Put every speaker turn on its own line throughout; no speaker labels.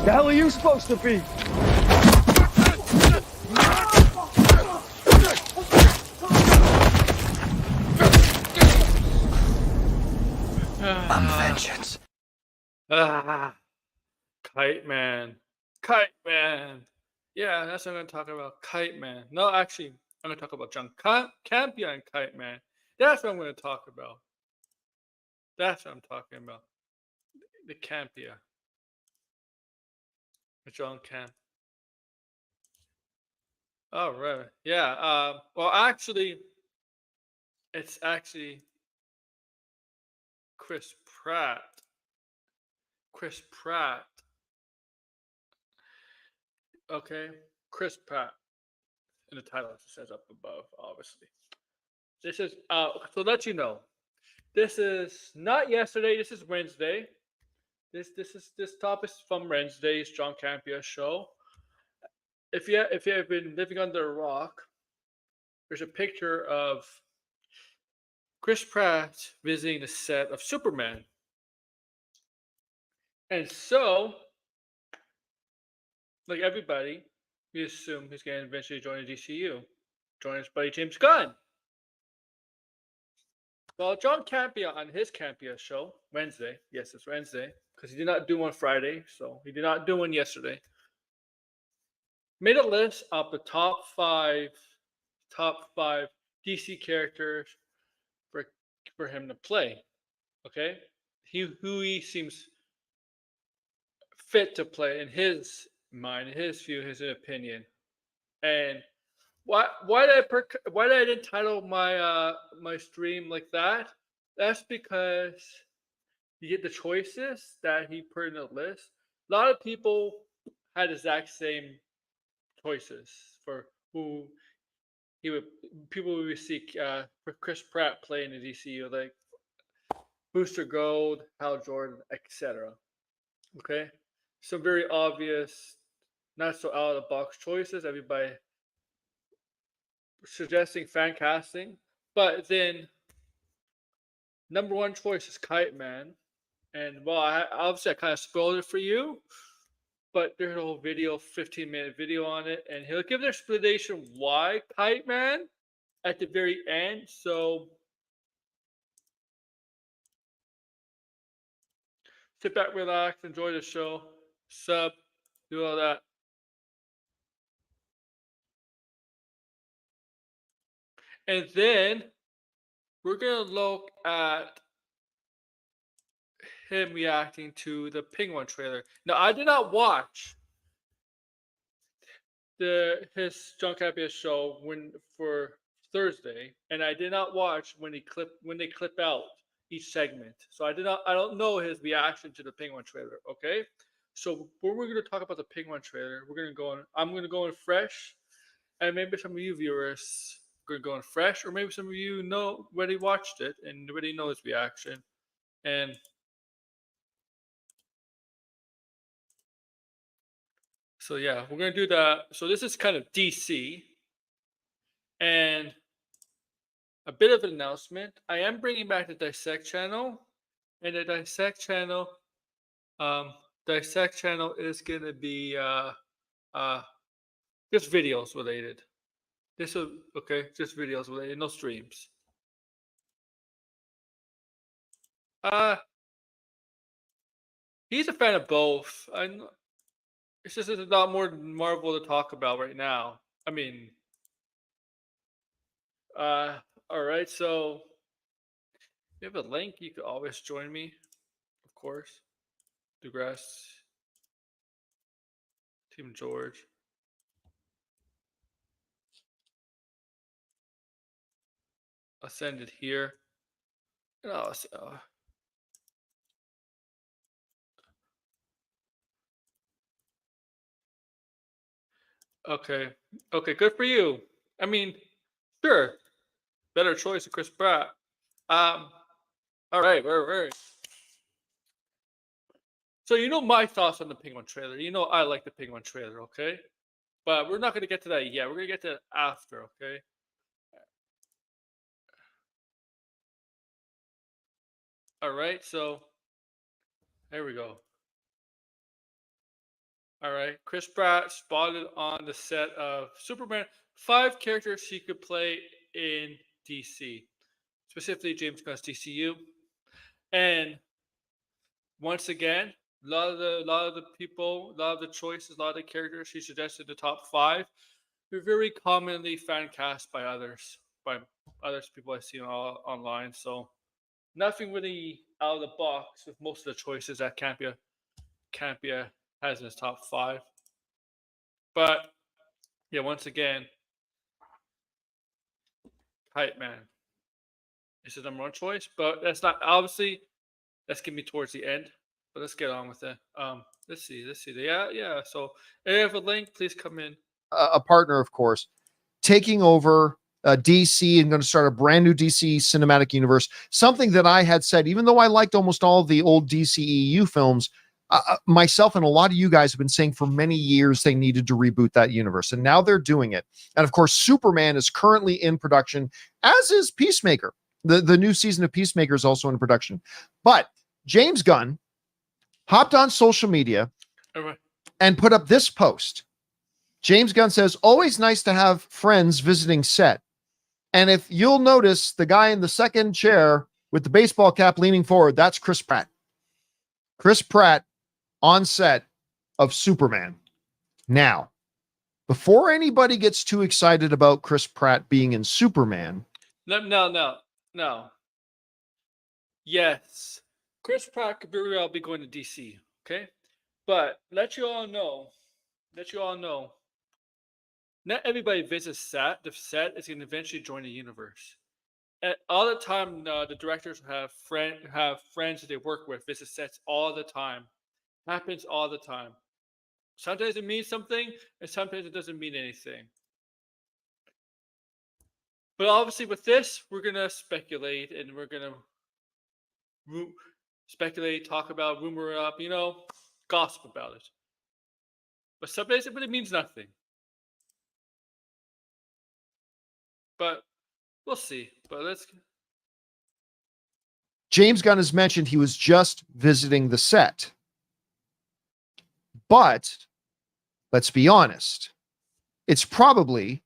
The hell are you supposed to be?
I'm vengeance.
Kite Man. Kite Man. Yeah, that's what I'm going to talk about. Kite Man. No, actually, I'm going to talk about Campea and Kite Man. That's what I'm going to talk about. That's what I'm talking about. The Campea. John Camp. Oh, right. Yeah. Well, actually, it's actually Chris Pratt. Chris Pratt. Okay. Chris Pratt. In the title, it says up above, obviously. This is, so let you know. This is not yesterday. This is Wednesday. This topic is from Wednesday's John Campea show. If you have been living under a rock, there's a picture of Chris Pratt visiting the set of Superman, and so like everybody, we assume he's going to eventually join the DCU, join his buddy James Gunn. Well, John Campea on his Campea show Wednesday, yes, it's Wednesday, because he did not do one Friday, so he did not do one yesterday. Made a list of the top five DC characters for him to play. Okay, who he seems fit to play in his mind, in his view, his opinion. And why did I entitle my my stream like that? That's because you get the choices that he put in the list. A lot of people had the exact same choices for who he would people would seek for Chris Pratt playing the DCU, like Booster Gold, Hal Jordan, etc. Okay, some very obvious, not so out of the box choices. Everybody suggesting fan casting, but then number one choice is Kite Man, and well, obviously I kind of spoiled it for you, but there's a whole video, 15-minute video on it, and he'll give the explanation why Kite Man at the very end. So sit back, relax, enjoy the show, sub, do all that. And then we're gonna look at him reacting to the Penguin trailer. Now, I did not watch his John Campea show for Thursday, and I did not watch when they clip out each segment. So I don't know his reaction to the Penguin trailer. Okay, so when we're gonna talk about the Penguin trailer, I'm gonna go in fresh, and maybe some of you viewers are gonna go in fresh, or maybe some of you know already watched it and already know his reaction. And so yeah, we're gonna do that. So this is kind of DC, and a bit of an announcement. I am bringing back the Dissect channel, and the Dissect channel is gonna be uh, just videos related. This will okay, just videos related, no streams. Uh, he's a fan of both. It's just there's a lot more Marvel to talk about right now. I mean, all right, so if you have a link, you could always join me, of course. DeGrasse, Team George. I'll send it here. And okay. Okay, good for you. I mean, sure. Better choice than Chris Pratt. All right, right. So you know my thoughts on the Penguin trailer. You know I like the Penguin trailer, okay? But we're not going to get to that yet. We're going to get to that after, okay? All right, so there we go. All right. Chris Pratt spotted on the set of Superman 5 characters he could play in DC, specifically James Gunn's DCU. And once again, a lot of the people, a lot of the choices, a lot of the characters he suggested in the top 5 were very commonly fan cast by others people I've seen online. So nothing really out of the box with most of the choices that Campea has in his top 5. But yeah, once again, Kite Man is his number one choice. But that's not obviously that's gonna be towards the end. But let's get on with it. Let's see. Yeah. So if you have a link, please come in.
A partner, of course, taking over DC and going to start a brand new DC cinematic universe. Something that I had said, even though I liked almost all of the old DCEU films, myself and a lot of you guys have been saying for many years they needed to reboot that universe. And now they're doing it. And of course, Superman is currently in production, as is Peacemaker. The new season of Peacemaker is also in production. But James Gunn hopped on social media and put up this post. James Gunn says, always nice to have friends visiting set. And if you'll notice, the guy in the second chair with the baseball cap leaning forward, that's Chris Pratt. Chris Pratt on set of Superman. Now, before anybody gets too excited about Chris Pratt being in Superman.
No. Yes. Chris Pratt could very well be going to DC, okay? But let you all know, not everybody visits the set is going to eventually join the universe. All the time, the directors have friends that they work with visit sets all the time. Happens all the time. Sometimes it means something, and sometimes it doesn't mean anything. But obviously, with this, we're gonna speculate, and we're gonna speculate, talk about, rumor it up, gossip about it. But sometimes it means nothing. But we'll see. But
James Gunn has mentioned he was just visiting the set. But let's be honest, it's probably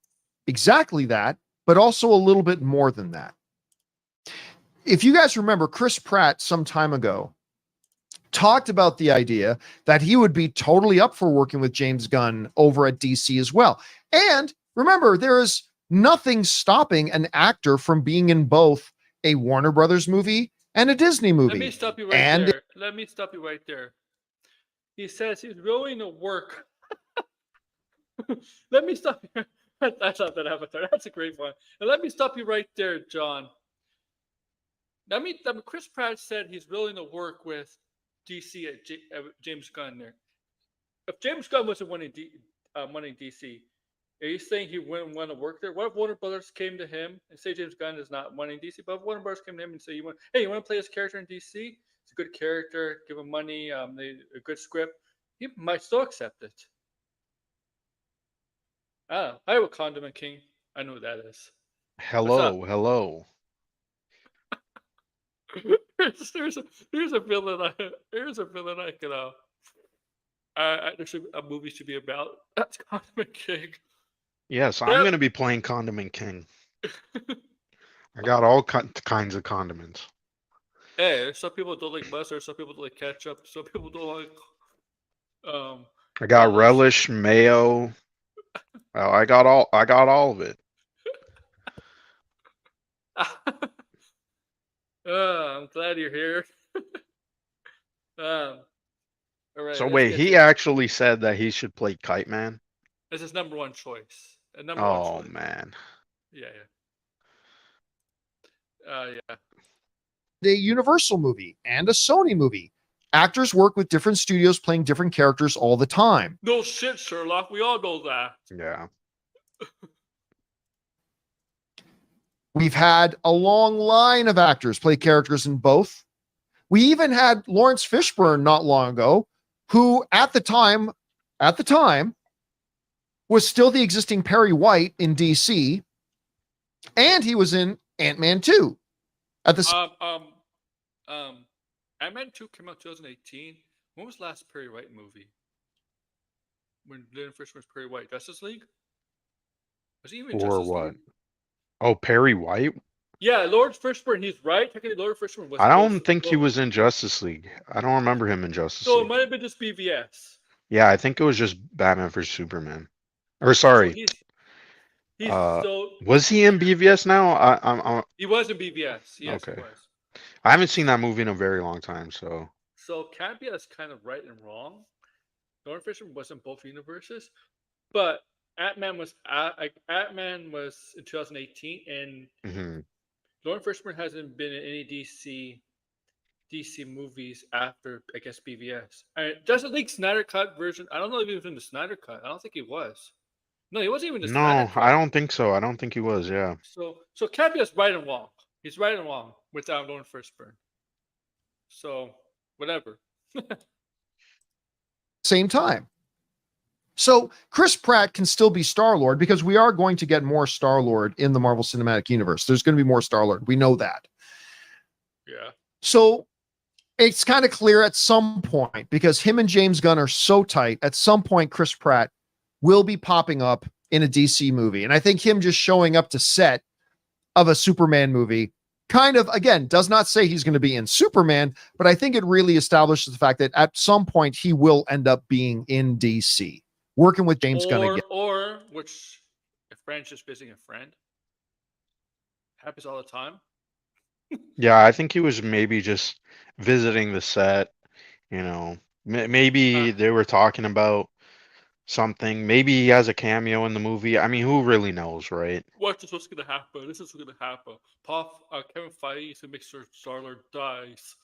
exactly that, but also a little bit more than that. If you guys remember, Chris Pratt some time ago talked about the idea that he would be totally up for working with James Gunn over at DC as well. And remember, there is nothing stopping an actor from being in both a Warner Brothers movie and a Disney movie.
Let me stop you right there. He says he's willing to work. Let me stop you. That's not that Avatar. That's a great one. And let me stop you right there, John. Chris Pratt said he's willing to work with DC at James Gunn there. If James Gunn wasn't winning DC, are you saying he wouldn't want to work there? What if Warner Brothers came to him and say James Gunn is not winning DC, but if Warner Brothers came to him and say, hey, you want to play this character in DC? It's a good character, give him money, a good script. He might still accept it. I have a Condiment King. I know who that is.
Hello.
Here's a villain. Here's a villain I can. A movie should be about. That's Condiment King.
Yes, I'm going to be playing Condiment King. I got all kinds of condiments.
Hey, some people don't like mustard. Some people don't like ketchup. Some people don't like.
I got relish, mayo. Oh, I got all of it.
I'm glad you're here. All right.
So wait, he actually said that he should play Kite Man?
That's his number one choice.
Oh man.
Yeah.
A Universal movie and a Sony movie. Actors work with different studios playing different characters all the time.
No shit, Sherlock. We all know that.
Yeah.
We've had a long line of actors play characters in both. We even had Lawrence Fishburne not long ago, who at the time was still the existing Perry White in DC, and he was in Ant-Man 2.
Ant-Man 2 came out 2018. When was the last Perry White movie? when Lawrence Fishburne was Perry White? Justice League? Was he even in
Or
Justice
what?
League?
Oh, Perry White.
Yeah, Lawrence Fishburne. He's right. Technically, Lawrence Fishburne was
I don't
both.
think he was in Justice League. I don't remember him in Justice
So it
League.
might have been just BVS.
Yeah, I think it was just Batman vs Superman. Or
Yeah, so
sorry,
he's so
was he in BVS now?
he was in BVS. Yes, he
Okay.
was.
I haven't seen that movie in a very long time, so
So Campea is kind of right and wrong. Lawrence Fishburne was in both universes, but Ant-Man was in 2018, and
mhm.
Lawrence Fishburne hasn't been in any DC movies after, I guess, BVS. Justice League Snyder Cut version. I don't know if he was in the Snyder Cut. I don't think he was. No, he wasn't even in the Snyder
No, I
Cut.
don't think so. I don't think he was. Yeah.
So Campea's right and wrong. He's right and wrong without Lawrence Fishburne. So whatever.
Same time. So Chris Pratt can still be Star-Lord because we are going to get more Star-Lord in the Marvel Cinematic Universe. There's going to be more Star-Lord. We know that.
Yeah.
So it's kind of clear at some point, because him and James Gunn are so tight, at some point Chris Pratt will be popping up in a DC movie. And I think him just showing up to set of a Superman movie kind of, again, does not say he's going to be in Superman, but I think it really establishes the fact that at some point he will end up being in DC, working with James Gunn again.
Or which, a friend's just visiting a friend. Happens all the time.
Yeah, I think he was maybe just visiting the set, you know. Maybe they were talking about something. Maybe he has a cameo in the movie. I mean, who really knows, right?
What's going to happen? This is going to happen. Kevin Feige is going to make sure Star-Lord dies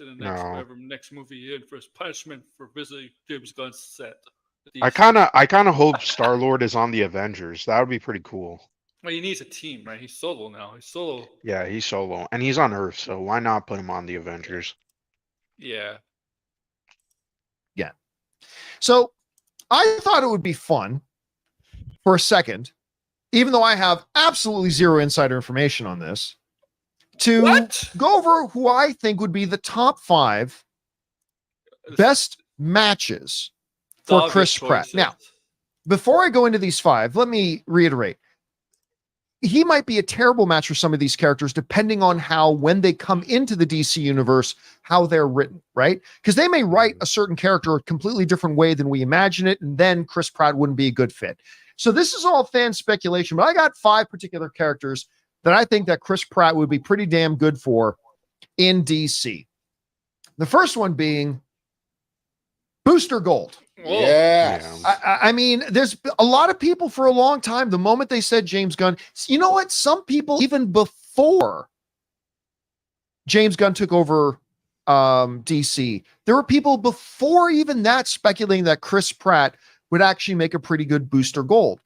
in the
No.
next movie in for his punishment for visiting James Gunn's set.
I kind of hope Star-Lord is on the Avengers. That would be pretty cool.
Well, he needs a team, right? He's solo now. He's solo.
Yeah, he's solo and he's on Earth, so why not put him on the Avengers?
Yeah.
Yeah. So I thought it would be fun for a second, even though I have absolutely zero insider information on this, to go over who I think would be the top 5 best matches for Chris Pratt. Now, before I go into these 5, let me reiterate. He might be a terrible match for some of these characters, depending on how, when they come into the DC universe, how they're written, right? Because they may write a certain character a completely different way than we imagine it, and then Chris Pratt wouldn't be a good fit. So this is all fan speculation, but I got 5 particular characters that I think that Chris Pratt would be pretty damn good for in DC. The first one being Booster Gold.
Yes.
I mean, there's a lot of people for a long time, the moment they said James Gunn, you know what? Some people, even before James Gunn took over DC, there were people before even that speculating that Chris Pratt would actually make a pretty good Booster Gold.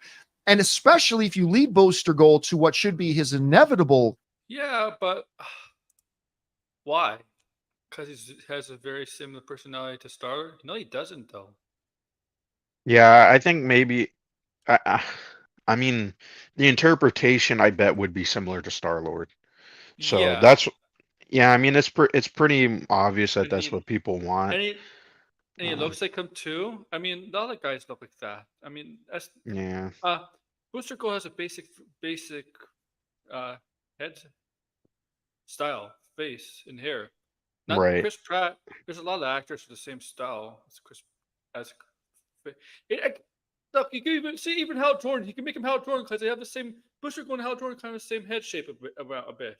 And especially if you lead Booster Gold to what should be his inevitable.
Yeah, but why? Because he has a very similar personality to Star-Lord? No, he doesn't, though.
Yeah, I think maybe. I mean, the interpretation I bet would be similar to Star-Lord. So
Yeah.
that's yeah. I mean, it's pretty obvious that that's what people want.
And he looks like him too. I mean, the other guys look like that. I mean, that's
Yeah.
Booster Gold has a basic head style, face, and hair. Not
Right.
Chris Pratt. There's a lot of actors with the same style as Chris. Look, you can even see even Hal Jordan. He can make him Hal Jordan because they have the same Booster Gold and Hal Jordan kind of the same head shape a bit.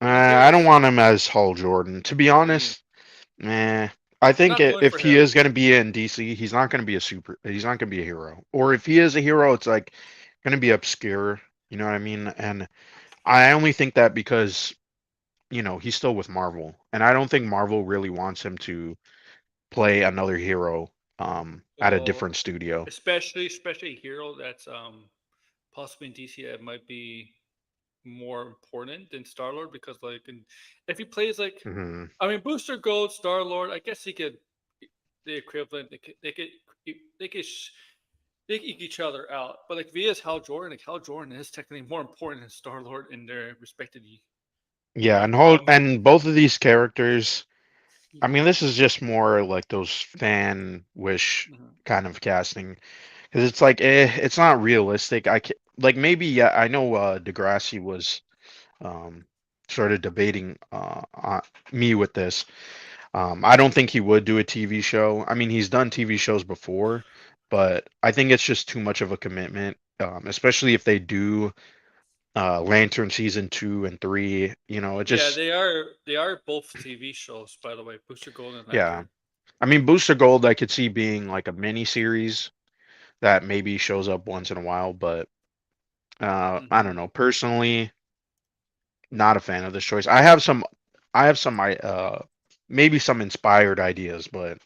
I don't want him as Hal Jordan. To be honest, I think
Not going
if
for
he
him.
is going to be in DC, he's not going to be he's not going to be a hero. Or if he is a hero, it's like going to be obscure. You know what I mean? And I only think that because, you know, he's still with Marvel, and I don't think Marvel really wants him to play another hero at a different studio.
Especially a hero that's possibly in DC that might be more important than Star-Lord, because like if he plays like
Mhm.
I mean Booster Gold, Star-Lord, I guess he could the equivalent. They could eke each other out. But like if he is Hal Jordan, like Hal Jordan is technically more important than Star-Lord in their respective.
Yeah, and both of these characters, I mean, this is just more like those fan wish
Mhm.
kind of casting because it's like, it's not realistic. Like maybe yeah, I know Degrassi was um sort of debating me with this. I don't think he would do a TV show. I mean, he's done TV shows before, but I think it's just too much of a commitment, especially if they do Lantern season 2 and 3. You know, it
Yeah,
just
they are both TV shows, by the way. Booster Gold and
yeah.
Lantern.
I mean, Booster Gold, I could see being like a mini series that maybe shows up once in a while, but I don't
Hmm.
know. Personally, not a fan of this choice. I have some maybe some inspired ideas, but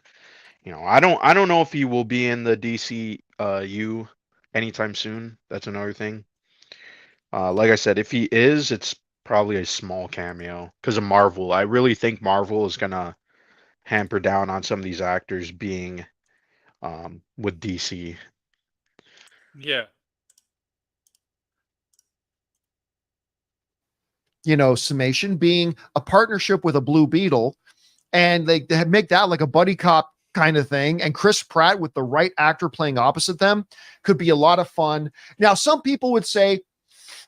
I don't know if he will be in the DC U anytime soon. That's another thing. Like I said, if he is, it's probably a small cameo because of Marvel. I really think Marvel is gonna hamper down on some of these actors being with DC.
Yeah.
Summation being a partnership with a Blue Beetle, and they make that like a buddy cop kind of thing. And Chris Pratt with the right actor playing opposite them could be a lot of fun. Now, some people would say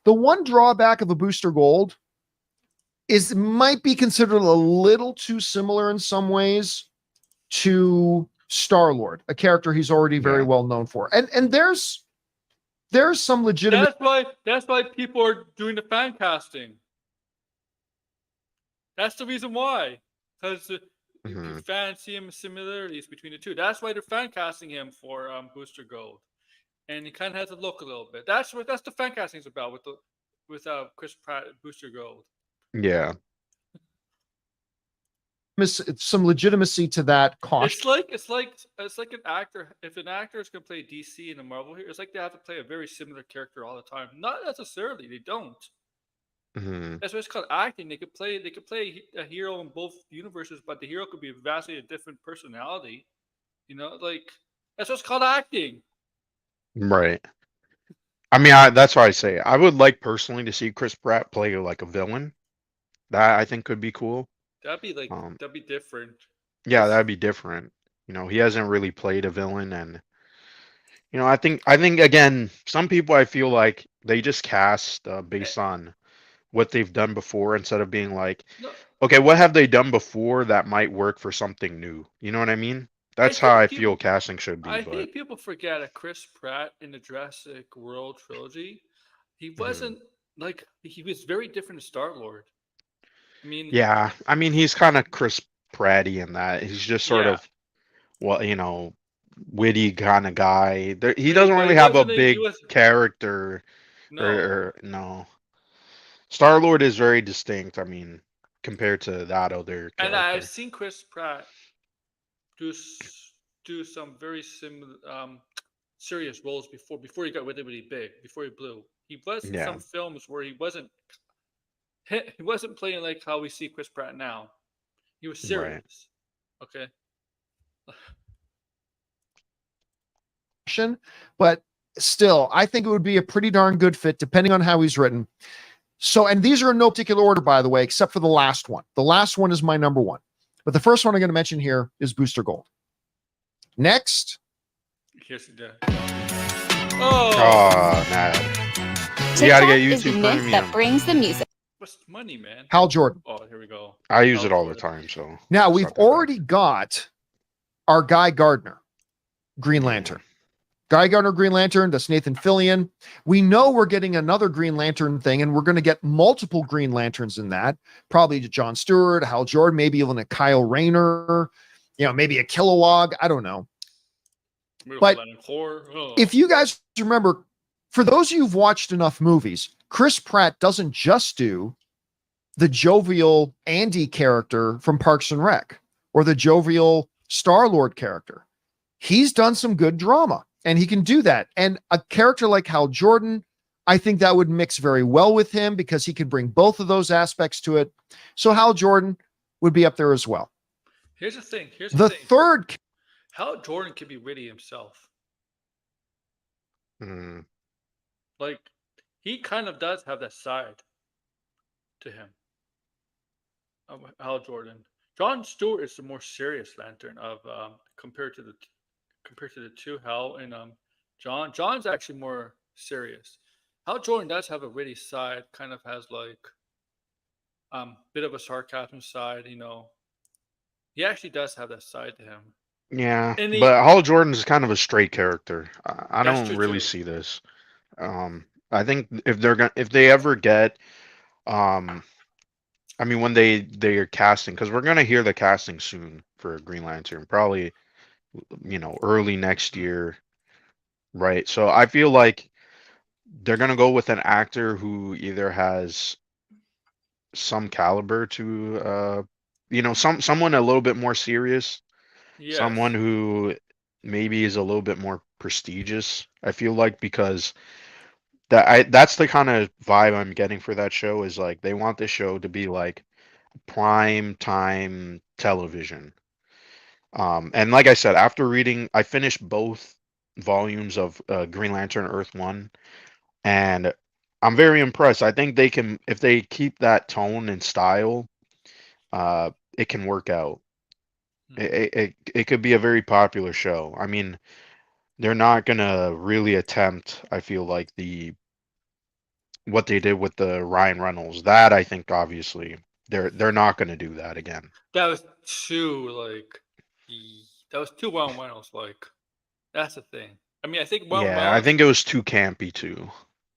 the one drawback of a Booster Gold is it might be considered a little too similar in some ways to Star-Lord, a character he's already very
Yeah,
well known for. And there's some legitimate
That's why people are doing the fan casting. That's the reason why. Because
hmm
fans see him similarities between the two. That's why they're fan casting him for Booster Gold, and he kind of has to look a little bit. That's the fan casting is about with Chris Pratt and Booster Gold.
yeah,
some legitimacy to that caution.
It's like an actor. If an actor is going to play DC in a Marvel here, it's like they have to play a very similar character all the time. Not necessarily, they don't.
hmm
That's what it's called acting. They could play a hero in both universes, but the hero could be vastly a different personality. Like that's what's called acting.
right. I mean, that's why I say I would like personally to see Chris Pratt play like a villain. That I think could be cool. Um,
That'd be different.
yeah,
Cause
that'd be different. He hasn't really played a villain, and I think again, some people I feel like they just cast
eh,
based on what they've done before instead of being like,
no,
okay, what have they done before that might work for something new? You know what I mean?
I
That's how I
think
feel
people
casting should be,
I
but
think people forget that Chris Pratt in the Jurassic World trilogy, he
mhm.
wasn't he was very different to Star Lord. I mean,
Yeah, I mean he's kind of Chris Pratty in that he's just sort
yeah,
of well, witty kind of guy. He
but he,
doesn't
but he
really have a
wasn't a, he
big
was
character,
no.
or no. Star Lord is very distinct. I mean, compared to that other
And I've
character.
seen Chris Pratt do s- do some very similar serious roles before he got really really big before he blew. He was in
Yeah,
some films where he wasn't playing like how we see Chris Pratt now. He was
right.
serious. Okay.
But still, I think it would be a pretty darn good fit depending on how he's written. So, and these are in no particular order, by the way, except for the last one. The last one is my number one. But the first one I'm going to mention here is Booster Gold. Next,
Here's the. Oh,
Oh, Nad. You got to get
TikTok is the
YouTube
myth that
Premium.
brings the music.
what's money, man?
Hal Jordan.
Oh, here we go.
I use
Hal
it all the
Jordan.
time, so
Now,
it's
we've
not that bad.
already got our Guy Gardner, Green
Yeah.
Lantern. Guy Gardner, Green Lantern, that's Nathan Fillion. We know we're getting another Green Lantern thing, and we're going to get multiple Green Lanterns in that. Probably John Stewart, Hal Jordan, maybe even a Kyle Rayner, maybe a Kilowog. I don't know. But if you guys remember, for those of you who've watched enough movies, Chris Pratt doesn't just do the jovial Andy character from Parks and Rec or the jovial Star-Lord character. He's done some good drama and he can do that. And a character like Hal Jordan, I think that would mix very well with him because he could bring both of those aspects to it. So Hal Jordan would be up there as well.
Here's the thing.
The third,
Hal Jordan can be witty himself.
Mm,
Like he kind of does have that side to him. Hal Jordan. John Stewart is the more serious Lantern of compared to the two Hal and John. John's actually more serious. Hal Jordan does have a witty side, kind of has like bit of a sarcasm side. He actually does have that side to him.
Yeah,
And
but Hal Jordan's kind of a straight character. I
that's
don't
true
really
too.
see this. I think if they ever get, I mean, when they are casting, because we're gonna hear the casting soon for Green Lantern, probably early next
Mhm.
year, right? So I feel like they're gonna go with an actor who either has some caliber to, someone a little bit more serious, someone
Yes,
who maybe is a little bit more prestigious. I feel like because that's the kind of vibe I'm getting for that show is like they want the show to be like prime time television. And like I said, after reading, I finished both volumes of Green Lantern Earth One, and I'm very impressed. I think they can, if they keep that tone and style, it can work out.
Mhm.
It could be a very popular show. I mean, they're not gonna really attempt, I feel like, the what they did with the Ryan Reynolds. That I think obviously they're not gonna do that again.
that was too like that was too well Reynolds like. That's the thing. I mean,
Yeah, I think it was too campy too.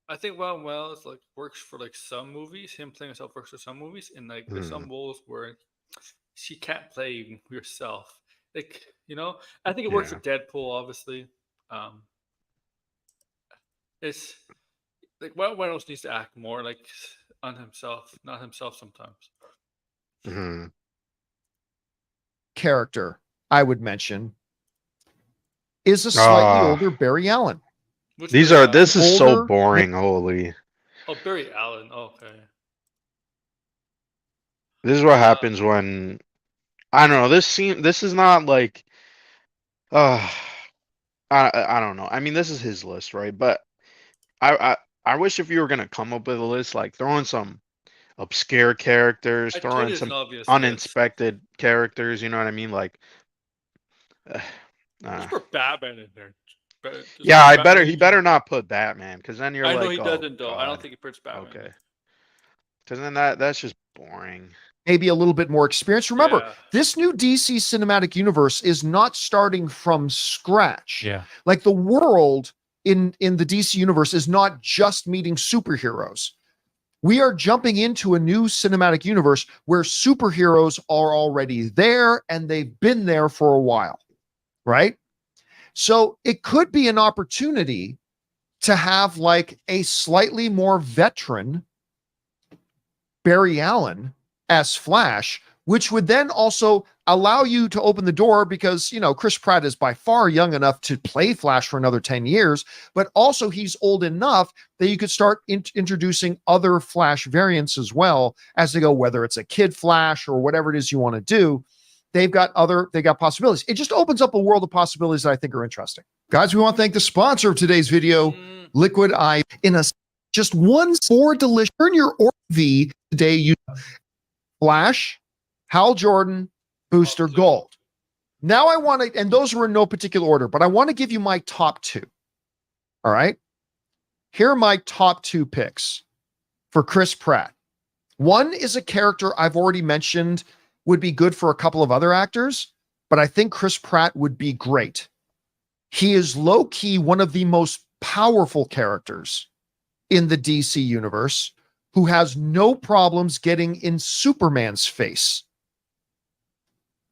I think Ron Wells like works for like some movies. Him playing himself works for some movies, and like there's
Hmm.
some roles where she can't play yourself. Like I think it works for
Yeah.
Deadpool. Obviously, um, it's like Ron Reynolds needs to act more like on himself, not himself sometimes.
Hmm.
Character I would mention is a slightly
Ah,
older Barry Allen.
Which
these
Barry
are
Allen?
this is so
Older,
boring. Holy.
Oh, Barry Allen. Okay.
This is what
Uh,
happens when I don't know. This is not like uh I don't know. I mean, this is his list, right? But I I I wish if you were gonna come up with a list, like throw in some obscure characters,
I
throw
told
in
you it's an
some
obvious list.
uninspected characters. You know what I mean? Like, uh,
Just
uh,
put Batman in there. But just
yeah,
put
I
Batman.
better he better not put Batman, because then you're
I know he
like, oh
doesn't though. I don't
God,
think he puts Batman.
okay, because then that's just boring.
maybe a little bit more experience. Remember,
Yeah.
this new DC cinematic universe is not starting from scratch.
Yeah.
Like the world in the DC universe is not just meeting superheroes. We are jumping into a new cinematic universe where superheroes are already there and they've been there for a while, right? So it could be an opportunity to have like a slightly more veteran Barry Allen as Flash, which would then also allow you to open the door because, Chris Pratt is by far young enough to play Flash for another 10 years, but also he's old enough that you could start introducing other Flash variants as well as they go, whether it's a kid Flash or whatever it is you want to do. They got possibilities. It just opens up a world of possibilities that I think are interesting. Guys, we want to thank the sponsor of today's video,
Mm,
Liquid Eye. In a just one for delicious. Turn your V today. You Flash, Hal Jordan, Booster
Blue.
Gold. Now I want to, and those were in no particular order, but I want to give you my top two. All right. Here are my top two picks for Chris Pratt. One is a character I've already mentioned would be good for a couple of other actors, but I think Chris Pratt would be great. He is low key one of the most powerful characters in the DC universe who has no problems getting in Superman's face.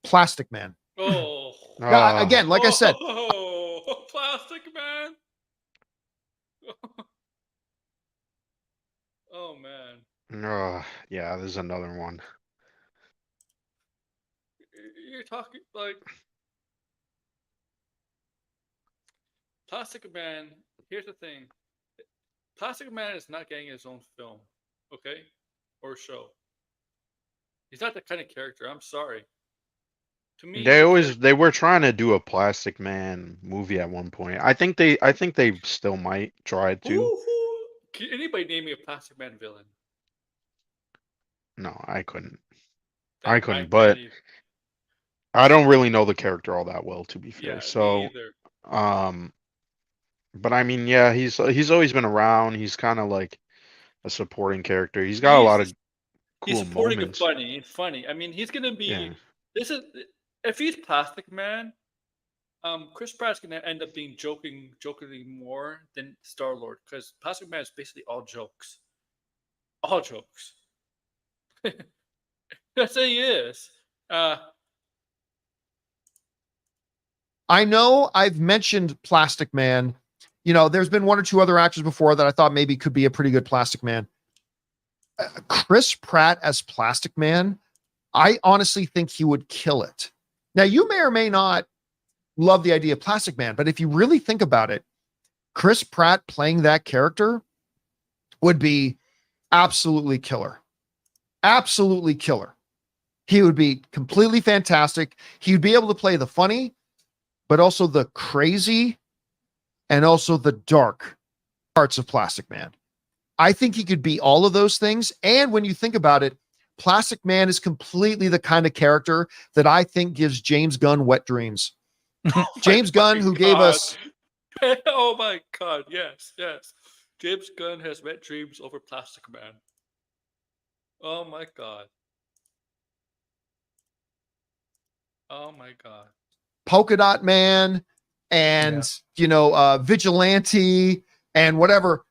Plastic Man.
Oh.
Yeah,
Uh,
again, like I said,
Oh, Plastic Man. Oh man.
yeah, there's another one.
You're talking like Plastic Man. Here's the thing. Plastic Man is not getting his own film, okay, or show. He's not that kind of character. I'm sorry. To me, he's a character.
They were trying to do a Plastic Man movie at one point. I think they still might try to.
Who? Can anybody name me a Plastic Man villain?
No, I couldn't.
That
I
I
couldn't.
can't
But
even.
I don't really know the character all that well, to be fair.
Yeah, me
So,
either.
um, but I mean, yeah, he's always been around. He's kind of like a supporting character. He's got a lot of
He's
cool
supporting a
moments.
funny. I mean, he's gonna
Yeah.
be. This is if he's Plastic Man. Chris Pratt's gonna end up being jokingly more than Star Lord because Plastic Man is basically all jokes. That's what he is. Uh,
I know I've mentioned Plastic Man. You know, there's been one or two other actors before that I thought maybe could be a pretty good Plastic Man. Chris Pratt as Plastic Man, I honestly think he would kill it. Now, you may or may not love the idea of Plastic Man, but if you really think about it, Chris Pratt playing that character would be absolutely killer. Absolutely killer. He would be completely fantastic. He would be able to play the funny, but also the crazy and also the dark parts of Plastic Man. I think he could be all of those things. And when you think about it, Plastic Man is completely the kind of character that I think gives James Gunn wet dreams. James Gunn, who gave us.
Oh my God! Yes. James Gunn has wet dreams over Plastic Man. Oh my God. Oh my God.
Polka Dot Man and, Vigilante and whatever.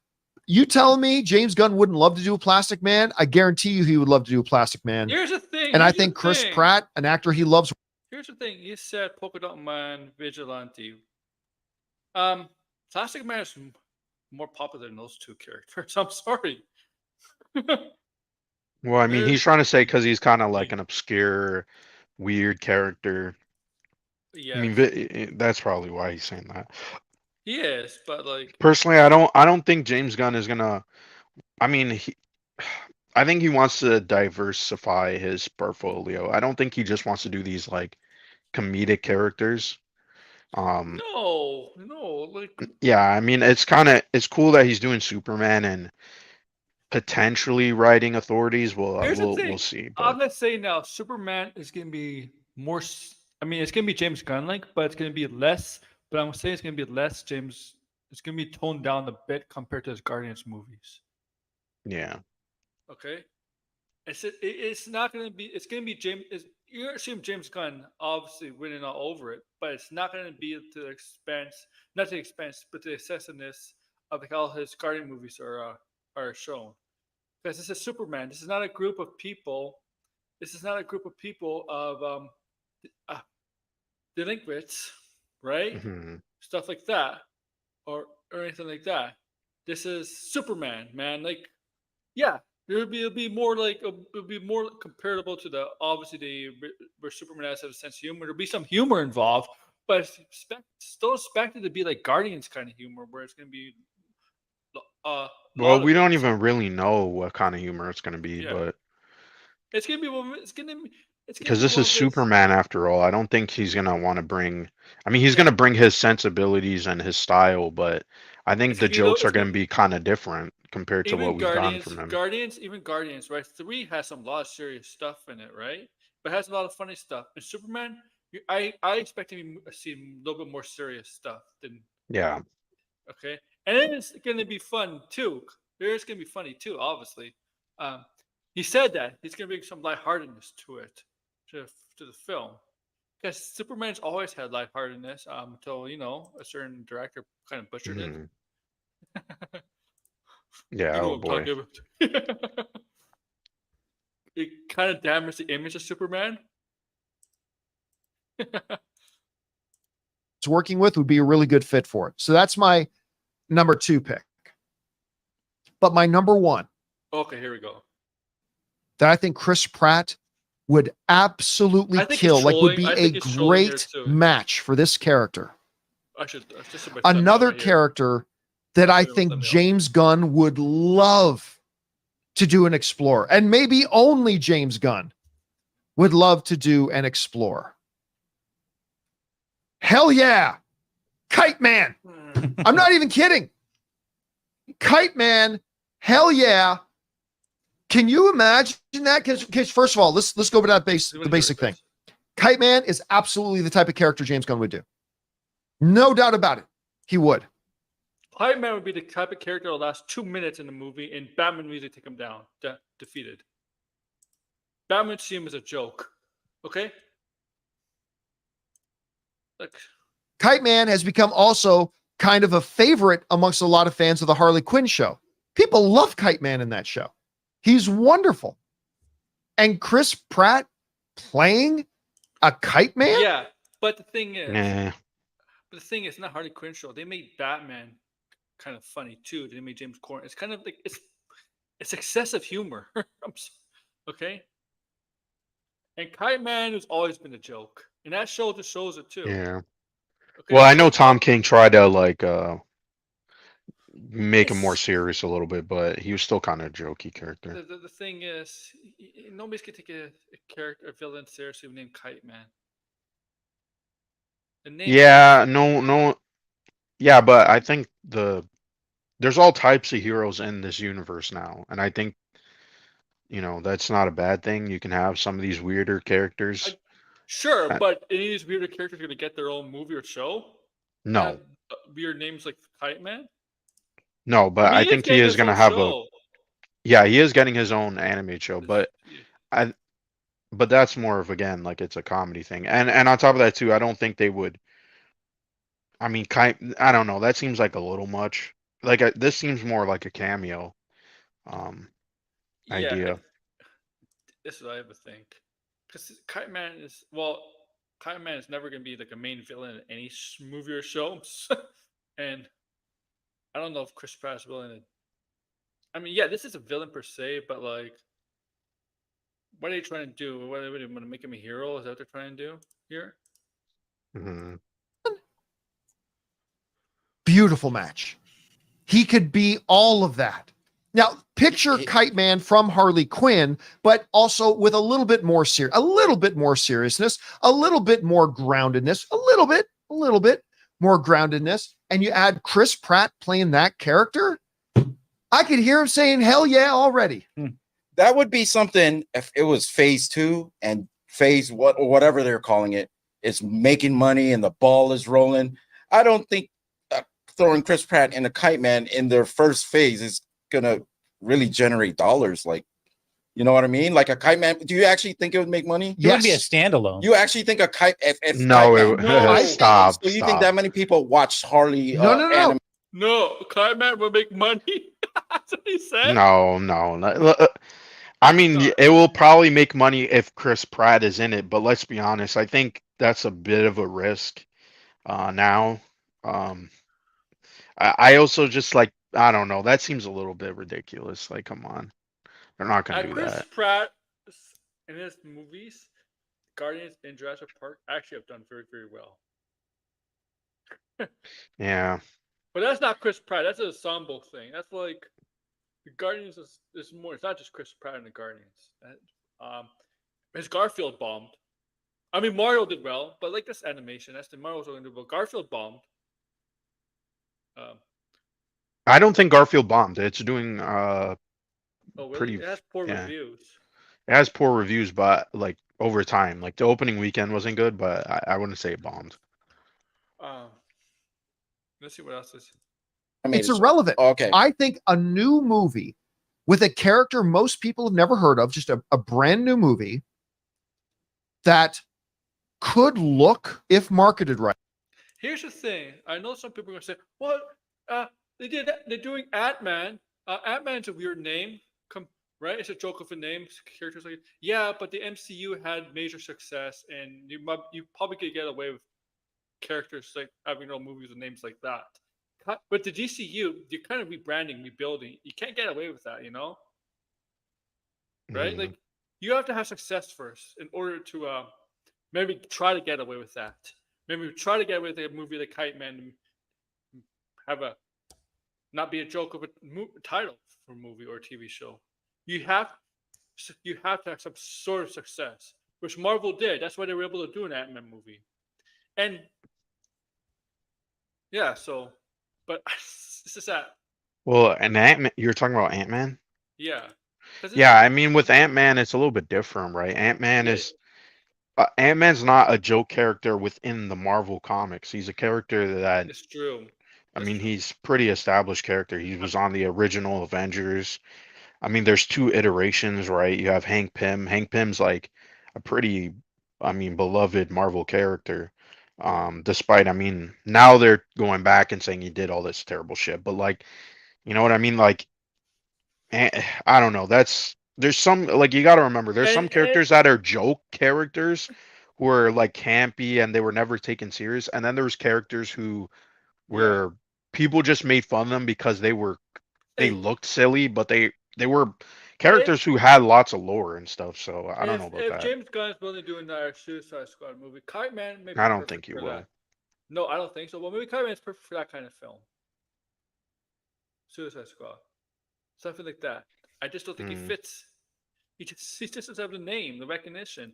You tell me James Gunn wouldn't love to do a Plastic Man? I guarantee you he would love to do a Plastic Man.
Here's the thing.
And I think Chris Pratt, an actor he loves.
Here's the thing. You said Polka Dot Man, Vigilante. Plastic Man is more popular than those two characters. I'm sorry.
Well, I mean, he's trying to say because he's kind of like
Yeah.
an obscure, weird character. I
Yeah,
mean, that's probably why he's saying that.
he is, but like,
Personally, I don't think James Gunn is gonna. I mean, I think he wants to diversify his portfolio. I don't think he just wants to do these like comedic characters.
no, like,
Yeah, I mean, it's cool that he's doing Superman and potentially writing authorities.
here's the
We'll
thing.
see, but
I'm gonna say now, Superman is gonna be more. I mean, it's gonna be James Gunn like, but it's gonna be less. But I'm gonna say it's gonna be less James. It's gonna be toned down a bit compared to his Guardians movies.
yeah.
Okay, it's not gonna be. It's gonna be James. You're gonna see James Gunn obviously winning all over it, but it's not gonna be to the expense, not to the expense, but to the excessiveness of like all his Guardian movies are shown. Because this is Superman. This is not a group of people. This is not a group of people of uh, delinquents, right?
Hmm.
Stuff like that, or anything like that. This is Superman, man. Like, yeah, it'll be more like it'll be more comparable to the obviously the where Superman has a sense of humor. There'll be some humor involved, but still expected to be like Guardians kind of humor, where it's gonna be a
Well,
lot
we
of it.
don't even really know what kind of humor it's gonna be,
Yeah,
but
it's gonna be it's gonna
because
be
this
more
is
of his.
Superman after all, I don't think he's gonna want to bring. I mean, he's
Yeah,
gonna bring his sensibilities and his style, but I think
it's
the
gonna be though.
jokes are gonna be kind of different compared to what
Even
we've gotten from him.
Even Guardians, right? 3 has some lot of serious stuff in it, right? But it has a lot of funny stuff. And Superman, I expect to see a little bit more serious stuff than
Yeah.
okay. And then it's going to be fun too. It's going to be funny too, obviously. Um, he said that he's going to bring some lightheartedness to it, to the film, because Superman's always had lightheartedness until a certain director kind of butchered it.
Hmm. Yeah.
You know
Oh
what I'm
boy.
talking about. It kind of damaged the image of Superman.
It's working with would be a really good fit for it. So that's my number 2 pick. But my number 1
Okay, here we go.
that I think Chris Pratt would absolutely kill, like would be a great match for this character. Another character that I think James Gunn would love to do and explore, and maybe only James Gunn would love to do and explore. Hell yeah. Kite Man. I'm not even kidding. Kite Man. Hell yeah. Can you imagine that? Because first of all, let's go over that the basic thing. Kite Man is absolutely the type of character James Gunn would do. No doubt about it. He would.
Kite Man would be the type of character that will last 2 minutes in the movie, and Batman would usually take him down, defeated. Batman would see him as a joke. Okay? Look.
Kite Man has become also kind of a favorite amongst a lot of fans of the Harley Quinn show. People love Kite Man in that show. He's wonderful. And Chris Pratt playing a Kite Man?
Yeah, but the thing is,
Nah.
it's not Harley Quinn show. They made Batman kind of funny too. They made James Corden. It's kind of like it's excessive humor. Okay. And Kite Man has always been a joke, and that show just shows it too.
Yeah.
Okay?
Well, I know Tom King tried to like make him more serious a little bit, but he was still kind of a jokey character.
The thing is, nobody's gonna take a character, a villain seriously named Kite Man. The name
Yeah, no. Yeah, but I think there's all types of heroes in this universe now, and I think that's not a bad thing. You can have some of these weirder characters.
Sure,
Uh,
but any of these weirder characters are gonna get their own movie or show.
No,
Have weird names like Kite Man.
no, but I
he's
think he
getting
is
his
gonna
own
have
show.
yeah, he is getting his own animated show, but
Yeah.
but that's more of again like it's a comedy thing, and on top of that too, I don't think they would. I mean, I don't know. That seems like a little much. Like this seems more like a cameo um idea.
This is what I would think. Because Kite Man is never gonna be like a main villain in any movie or show, and I don't know if Chris Pratt is willing to. I mean, yeah, this is a villain per se, but like, what are they trying to do? What are they want to make him a hero? Is that what they're trying to do here?
Mhm.
Beautiful match. He could be all of that. Now, picture Kite Man from Harley Quinn, but also with a little bit more seriousness, a little bit more groundedness, a little bit more groundedness, and you add Chris Pratt playing that character. I could hear him saying, "Hell yeah!" already.
That would be something if it was phase 2 and phase whatever they're calling it is making money and the ball is rolling. I don't think throwing Chris Pratt and a Kite Man in their first phase is gonna really generate dollars. Like, you know what I mean? Like a Kite Man. Do you actually think it would make money?
It would be a standalone.
You actually think a Kite? If
No,
Kite Man,
No.
stop.
so you think that many people watch Harley?
No.
No, Kite Man will make money. That's what he said.
No. I mean, it will probably make money if Chris Pratt is in it, but let's be honest. I think that's a bit of a risk now. I also just like I don't know. That seems a little bit ridiculous. Like, come on, they're not gonna do
Chris
that.
Pratt in his movies, Guardians and Jurassic Park actually have done very, very well.
Yeah.
But that's not Chris Pratt. That's an ensemble thing. That's like the Guardians is more. It's not just Chris Pratt and the Guardians. His Garfield bombed. I mean, Mario did well, but like this animation, that's the Mario's going to do. But Garfield bombed.
I don't think Garfield bombed. It's doing
Oh, really?
pretty.
It has poor
yeah.
reviews.
It has poor reviews, but like over time, like the opening weekend wasn't good, but I wouldn't say it bombed.
Let's see what else is.
It's irrelevant.
Okay.
I think a new movie with a character most people have never heard of, just a brand new movie that could look, if marketed right.
Here's the thing. I know some people are gonna say, "What? They're doing Ant-Man. Ant-Man's a weird name, right? It's a joke of a name. Characters like yeah, but the MCU had major success, and you probably could get away with characters like having no movies with names like that. But the DCU, you're kind of rebranding, rebuilding. You can't get away with that, you know? Right?
Mhm.
Like you have to have success first in order to maybe try to get away with that. Maybe try to get away with a movie like Kite Man, have a not be a joke of a title for a movie or a TV show. You have to have some sort of success, which Marvel did. That's why they were able to do an Ant-Man movie. And yeah, so, but it's just that.
Well, and Ant-Man, you're talking about Ant-Man?
Yeah.
Yeah, I mean with Ant-Man, it's a little bit different, right? Ant-Man
Yeah.
is Ant-Man's not a joke character within the Marvel comics. He's a character that,
It's true.
I
That's
mean,
true.
he's pretty established character. He
Um,
was on the original Avengers. I mean, there's two iterations, right? You have Hank Pym. Hank Pym's like a pretty, I mean, beloved Marvel character. Despite, I mean, now they're going back and saying he did all this terrible shit, but like, you know what I mean? Like, I don't know. There's some like you got to remember there's some
and
characters that are joke characters who are like campy and they were never taken serious, and then there's characters who
yeah.
where people just made fun of them because they
Hey,
looked silly, but they were
if
characters who had lots of lore and stuff. So I don't know about
if
that.
James Gunn is willing to do another Suicide Squad movie, Kite Man may be
I don't think
perfect
he
for
will.
that. No, I don't think so. Well, maybe Kite Man is perfect for that kind of film. Suicide Squad, something like that. I just don't think he
Mm,
fits. He just doesn't have the name, the recognition.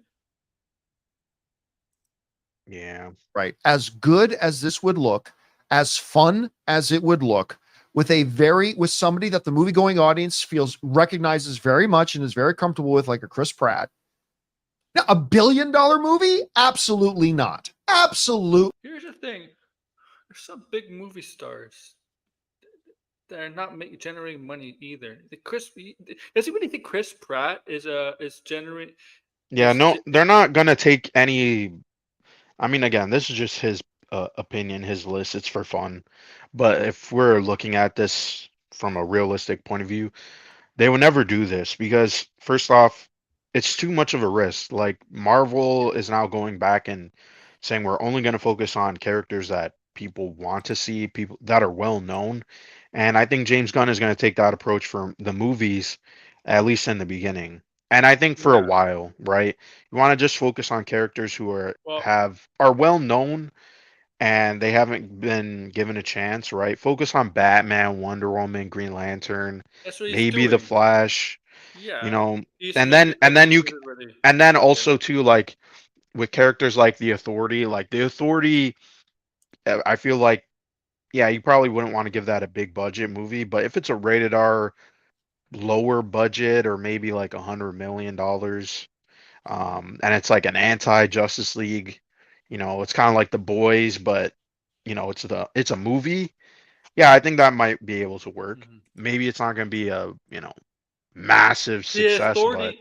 yeah,
Right. As good as this would look, as fun as it would look, with somebody that the movie going audience feels recognizes very much and is very comfortable with, like a Chris Pratt. Now, $1 billion movie? Absolutely not. Absolutely.
Here's the thing: there's some big movie stars that are not generating money either. Does he really think Chris Pratt is generating
yeah. No,
is
they're not gonna take any. I mean, again, this is just his opinion, his list. It's for fun. But if we're looking at this from a realistic point of view, they would never do this because, first off, it's too much of a risk. Like, Marvel is now going back and saying we're only going to focus on characters that people want to see, people that are well known. And I think James Gunn is going to take that approach for the movies, at least in the beginning. And I think for a
yeah.
while, right? You want to just focus on characters who
Well,
are well known and they haven't been given a chance, right? Focus on Batman, Wonder Woman, Green Lantern,
that's what he's
maybe the
doing.
Flash, you
Yeah,
know,
he's
and
made
then
it.
and then you c-
Already.
and then
Yeah.
also too, like with characters like the Authority, I feel like, yeah, you probably wouldn't want to give that a big budget movie, but if it's a rated R lower budget or maybe like $100 million, and it's like an anti-Justice League, it's kind of like The Boys, but it's a movie. Yeah, I think that might be able to work.
Mhm.
Maybe it's not going to be a, massive
The
success, but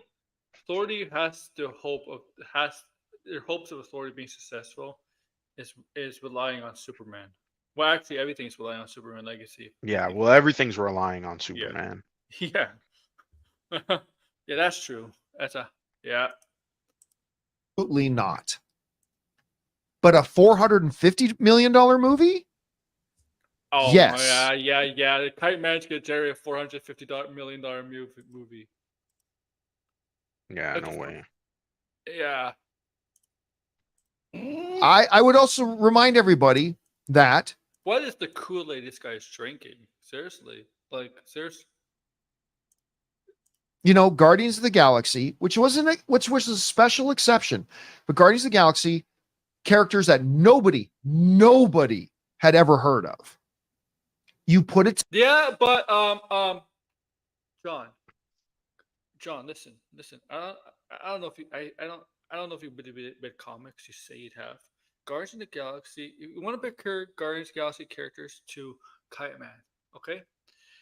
authority has the hope of has their hopes of authority being successful is relying on Superman. Well, actually, everything is relying on Superman Legacy.
yeah, well, everything's relying on
Yeah,
Superman.
yeah, yeah. That's true. That's a yeah.
Not. But a $450 million movie?
Oh my
Yes.
yeah. The Kite Man's gonna generate a $450 million movie.
Yeah,
Like,
no way.
yeah.
I would also remind everybody that
What is the Kool-Aid this guy's drinking? Seriously, like seriously.
Guardians of the Galaxy, which was a special exception, but Guardians of the Galaxy characters that nobody had ever heard of. You put it
Yeah, but John, listen. I don't know if you, I don't know if you've read comics. You say you'd have Guardians of the Galaxy. You want to compare Guardians of the Galaxy characters to Kite Man, okay?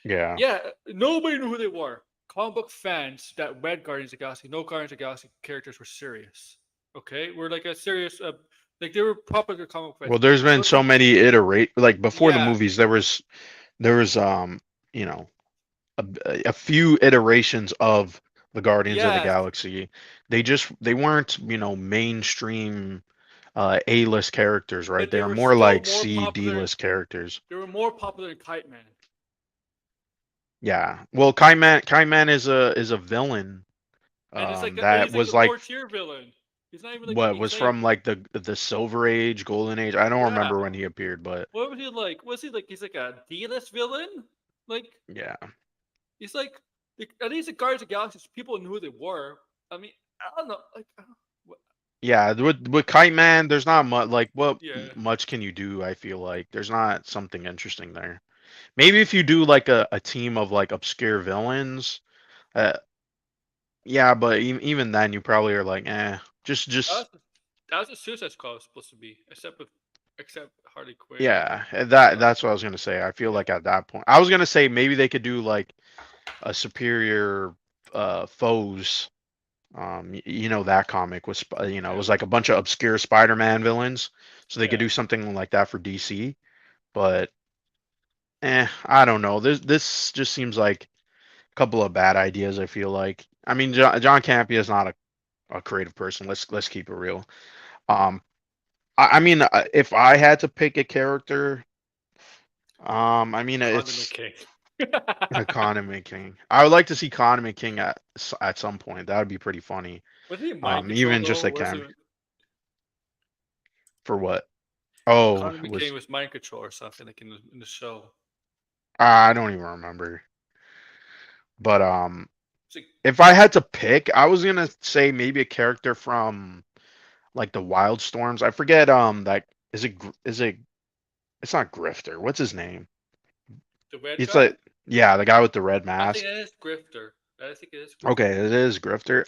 Yeah.
Yeah, nobody knew who they were. Comic book fans that read Guardians of the Galaxy, no Guardians of the Galaxy characters were serious. Okay, we're like a serious, like they were popular comic book
Well,
fans.
there's been so many iterate like before the
Yeah,
movies there was you know a, a few iterations of the Guardians of the
yes,
Galaxy. They weren't, mainstream A-list characters, right?
but
They
they
were
were
more
still
like
more
C,
popular.
D-list characters.
They were more popular than Kite Man.
Yeah. Well, Kite Man is a villain
And it's like
that
he's like
was
a
like
lower tier villain. He's not even like
what
he's
was
not even,
from like the Silver Age, Golden Age. I don't
yeah.
remember when he appeared, but
What was he like? Was he like he's like a D-list villain? Like
yeah.
he's like at least the Guardians of the Galaxy people knew who they were. I mean, I don't know. Like
Yeah, with Kite Man, there's not much like what
yeah.
much can you do, I feel like. There's not something interesting there. Maybe if you do like a team of like obscure villains, uh yeah, but even then you probably are like, just
That's That was what Suicide Squad was supposed to be, except Harley Quinn.
Yeah, and that's what I was gonna say. I feel like at that point, I was gonna say maybe they could do like a superior foes. You know that comic was it was like a bunch of obscure Spider-Man villains, so they could
Yeah.
do something like that for DC. But I don't know. This just seems like a couple of bad ideas. I feel like. I mean, John Campea is not a creative person. Let's keep it real. Um, I mean, if I had to pick a character, I mean, it's
King.
Condiment King. I would like to see Condiment King at some point. That would be pretty funny.
Was he mind control
Even just
though?
a cam for what? Oh,
Condiment King was mind control or something like in the show.
I don't even remember. But
It's like,
if I had to pick, I was gonna say maybe a character from like the Wildstorms. I forget that is it it's not Grifter. What's his name?
the red
It's
guy.
like yeah, the guy with the red
I
mask.
think it is Grifter. I think it is. Grifter.
Okay, it is Grifter.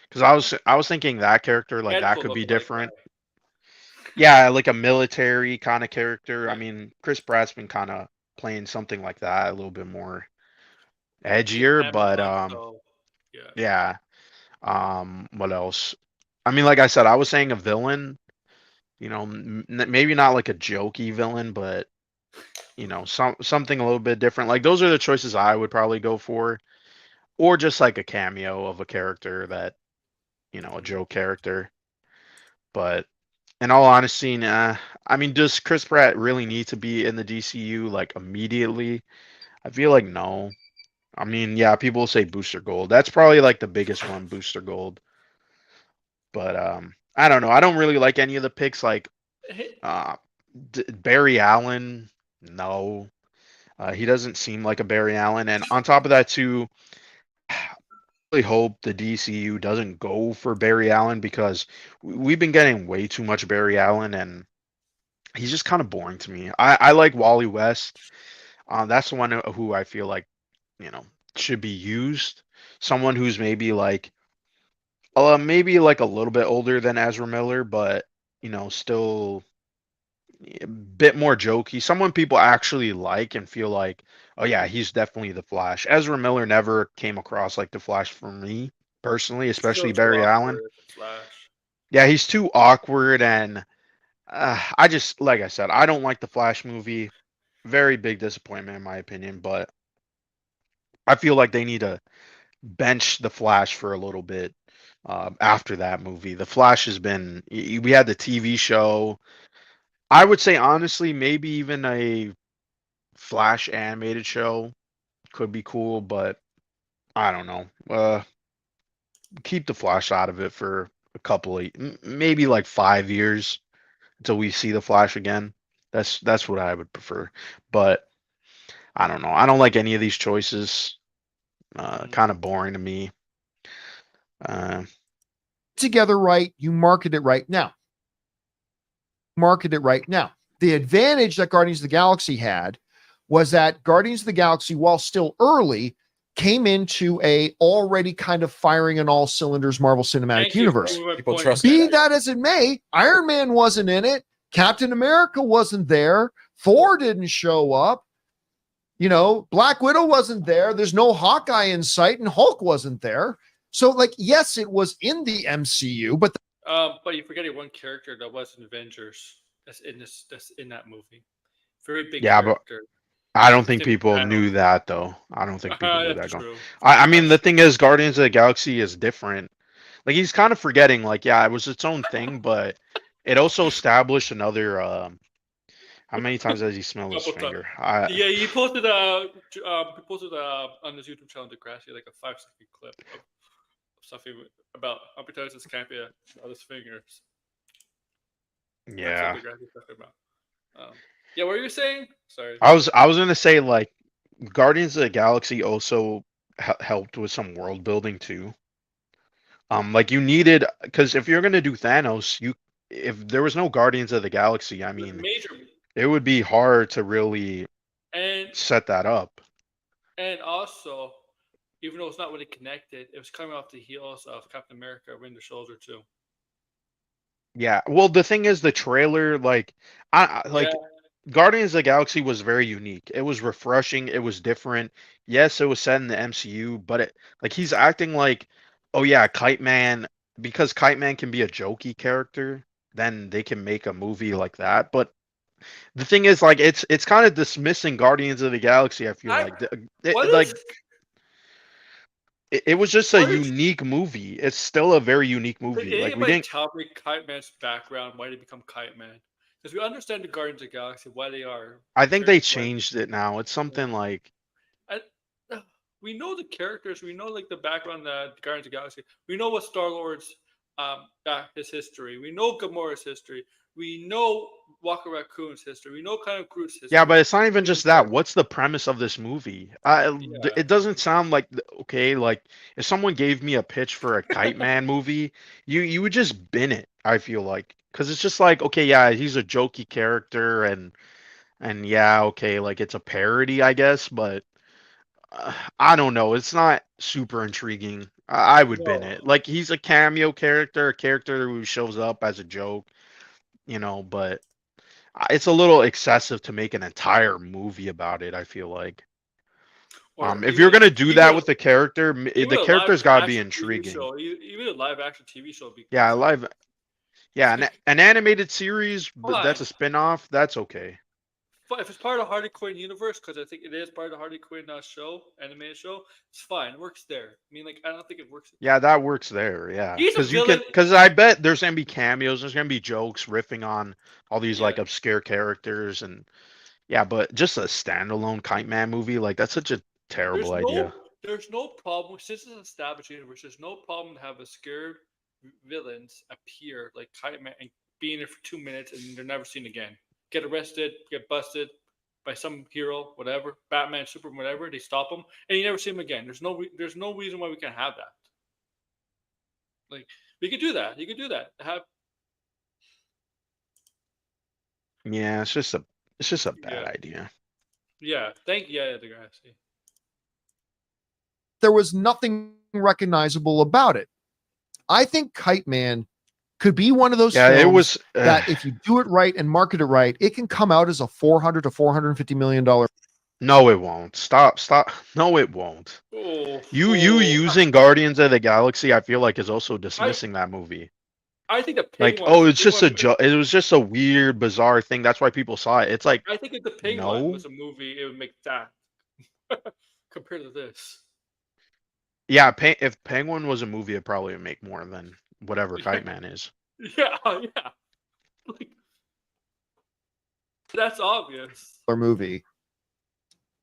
Because I was thinking that character like that
Deadpool
could be
lookalike
different.
guy.
Yeah, like a military kind of character. I
Yeah.
mean, Chris Pratt's been kind of playing something like that, a little bit more
He's
edgier,
on
but
Amazon, so yeah.
yeah. What else? I mean, like I said, I was saying a villain. You know, maybe not like a jokey villain, but something a little bit different. Like those are the choices I would probably go for, or just like a cameo of a character that a joke character. But in all honesty, I mean, does Chris Pratt really need to be in the DCU like immediately? I feel like no. I mean, yeah, people say Booster Gold. That's probably like the biggest one, Booster Gold. But I don't know. I don't really like any of the picks. Like uh, Barry Allen, no. He doesn't seem like a Barry Allen. And on top of that, too, I really hope the DCU doesn't go for Barry Allen because we've been getting way too much Barry Allen, and he's just kind of boring to me. I like Wally West. That's the one who I feel like you know should be used. Someone who's maybe like a little bit older than Ezra Miller, but still a bit more jokey. Someone people actually like and feel like, oh yeah, he's definitely the Flash. Ezra Miller never came across like the Flash for me personally,
Still
especially
too
Barry Allen.
awkward as a Flash.
Yeah, he's too awkward, and I just like I said, I don't like the Flash movie. Very big disappointment in my opinion, but I feel like they need to bench the Flash for a little bit after that movie. The Flash has been. We had the TV show. I would say honestly, maybe even a Flash animated show could be cool, but I don't know. Keep the Flash out of it for a couple of maybe like 5 years until we see the Flash again. That's what I would prefer. But I don't know. I don't like any of these choices. Kind of boring to me. Uh,
Together right, you market it right now. Market it right now. The advantage that Guardians of the Galaxy had was that Guardians of the Galaxy, while still early, came into a already kind of firing on all cylinders Marvel Cinematic Universe.
People trust
Be
that.
that as it may, Iron Man wasn't in it. Captain America wasn't there. Thor didn't show up. Black Widow wasn't there. There's no Hawkeye in sight, and Hulk wasn't there. So, yes, it was in the MCU, but
you're forgetting one character that was in Avengers. That's in that movie. Very big
yeah,
character.
but I don't think people knew that though. I don't think people knew that.
True.
I mean, the thing is, Guardians of the Galaxy is different. Like he's kind of forgetting. Like, yeah, it was its own thing, but it also established another. How many times does he smell his finger?
Yeah, he posted on his YouTube channel, Degrassi, like a 5-second clip of something about how many times his Campea on his fingers.
Yeah.
That's what Degrassi's talking about. Yeah, what were you saying? Sorry.
I was gonna say like Guardians of the Galaxy also helped with some world building too. Like you needed because if you're gonna do Thanos, if there was no Guardians of the Galaxy, I mean, it would be hard to really set that up.
And also, even though it's not really connected, it was coming off the heels of Captain America Winter Soldier too.
Yeah. Well, the thing is, the trailer, like,
Yeah,
Guardians of the Galaxy was very unique. It was refreshing. It was different. Yes, it was set in the MCU, but like he's acting like, oh yeah, Kite Man, because Kite Man can be a jokey character, then they can make a movie like that. But the thing is, like, it's kind of dismissing Guardians of the Galaxy. I feel
I
like
what
like
is
it was just a
what is
unique movie. It's still a very unique movie.
Did
Like we
anybody
didn't.
tell me Kite Man's background, why they become Kite Man? Because we understand the Guardians of the Galaxy, why they are
I think
very
they
like.
changed it now. It's something like.
I, we know the characters, we know like the background of the Guardians of the Galaxy. We know what Star Lord's his history. We know Gamora's history. We know Walker Raccoon's history. We know kind of Groot's
Yeah,
history.
but it's not even
We
just
know,
that. What's the premise of this movie?
yeah.
It doesn't sound like okay. Like if someone gave me a pitch for a Kite Man movie, you would just bin it. I feel like because it's just like okay, yeah, he's a jokey character and yeah, okay, like it's a parody, I guess, but I don't know. It's not super intriguing. I would bin
No.
it. Like he's a cameo character, a character who shows up as a joke, but. It's a little excessive to make an entire movie about it, I feel like.
Or
If you're gonna do that
even
with the character,
even
the
a live
character's gotta be
action TV
intriguing.
show, even a live action TV show would be
Yeah,
fine.
yeah, an animated series, but
Fine.
that's a spin-off, that's okay.
But if it's part of the Harley Quinn universe, because I think it is part of the Harley Quinn show, animated show, it's fine. It works there. I mean, like, I don't think it works.
Yeah, that works there, yeah.
He's a villain.
Because I bet there's gonna be cameos, there's gonna be jokes riffing on all these
Yeah.
like obscure characters and yeah, but just a standalone Kite Man movie, like that's such a terrible idea.
There's no problem since it's an established universe. There's no problem to have a scared villains appear like Kite Man and be in it for 2 minutes and they're never seen again. Get arrested, get busted by some hero, whatever, Batman, Superman, whatever. They stop them and you never see them again. There's no reason why we can't have that. Like we could do that. You could do that. Have
Yeah, it's just a bad
yeah,
idea.
yeah. Thank the guys.
There was nothing recognizable about it. I think Kite Man could be one of those
Yeah, it
films
was
that if you do it right and market it right, it can come out as a $400 to $450 million.
No, it won't. Stop. No, it won't.
Oh,
You
oh.
using Guardians of the Galaxy, I feel like is also
I
dismissing that movie.
I think the
Like,
penguin
oh,
was
it's just
penguin.
it was just a weird, bizarre thing. That's why people saw it. It's like,
I think if the penguin
no.
was a movie, it would make that compared to this.
Yeah, if Penguin was a movie, it probably would make more than whatever Kite Man is.
Yeah, yeah. Like, that's obvious.
Movie.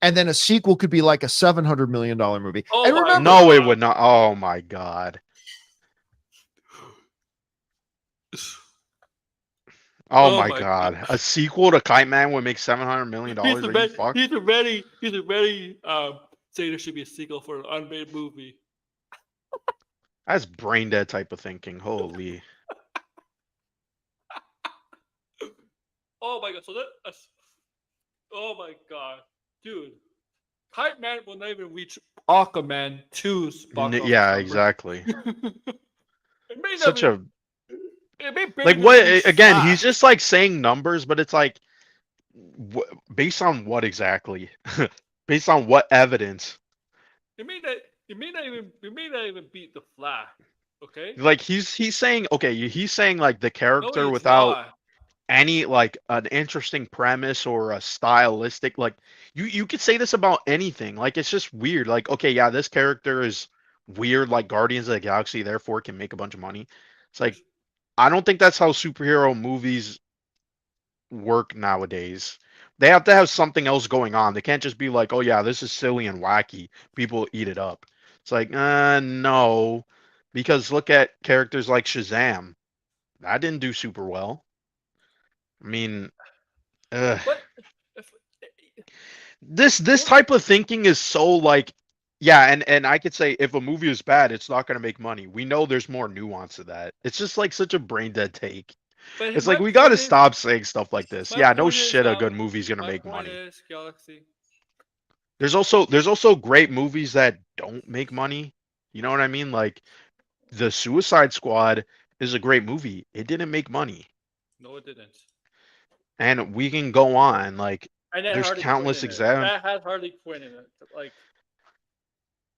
And then a sequel could be like a $700 million movie.
Oh
And
my
remember,
No, it
God.
would not. Oh my God. Oh
Oh
my
my
God.
God.
A sequel to Kite Man would make $700 million.
He's
Are you fucked?
already saying there should be a sequel for an unmade movie.
That's brain dead type of thinking. Holy.
Oh my God. So that's oh my God. Dude. Kite Man will not even reach Aquaman 2's box office
Yeah,
number.
exactly.
It may
Such
never,
a
it may
like
barely
what
reach
again?
Flash.
He's just like saying numbers, but it's like based on what exactly? Based on what evidence?
It may not even beat the Flash. Okay?
Like he's saying okay, he's saying like the
No,
character
he's
without
not.
any like an interesting premise or a stylistic like you could say this about anything. Like it's just weird. Like okay, yeah, this character is weird like Guardians of the Galaxy, therefore can make a bunch of money. It's like I don't think that's how superhero movies work nowadays. They have to have something else going on. They can't just be like, "Oh yeah, this is silly and wacky. People eat it up." It's like, no, because look at characters like Shazam. That didn't do super well. I mean, ugh.
But if,
This type of thinking is so like, yeah, and I could say if a movie is bad, it's not going to make money. We know there's more nuance to that. It's just like such a brain dead take.
but
It's
my
like we got to
point is
stop saying stuff like this.
my
Yeah, no
point is
shit, a good
Gal-
movie's gonna
my
make
point
money.
is Galaxy.
There's also great movies that don't make money. You know what I mean? Like the Suicide Squad is a great movie. It didn't make money.
No, it didn't.
And we can go on. Like,
And it had
there's
Harley Quinn
countless
in it.
examples.
That had Harley Quinn in it. Like,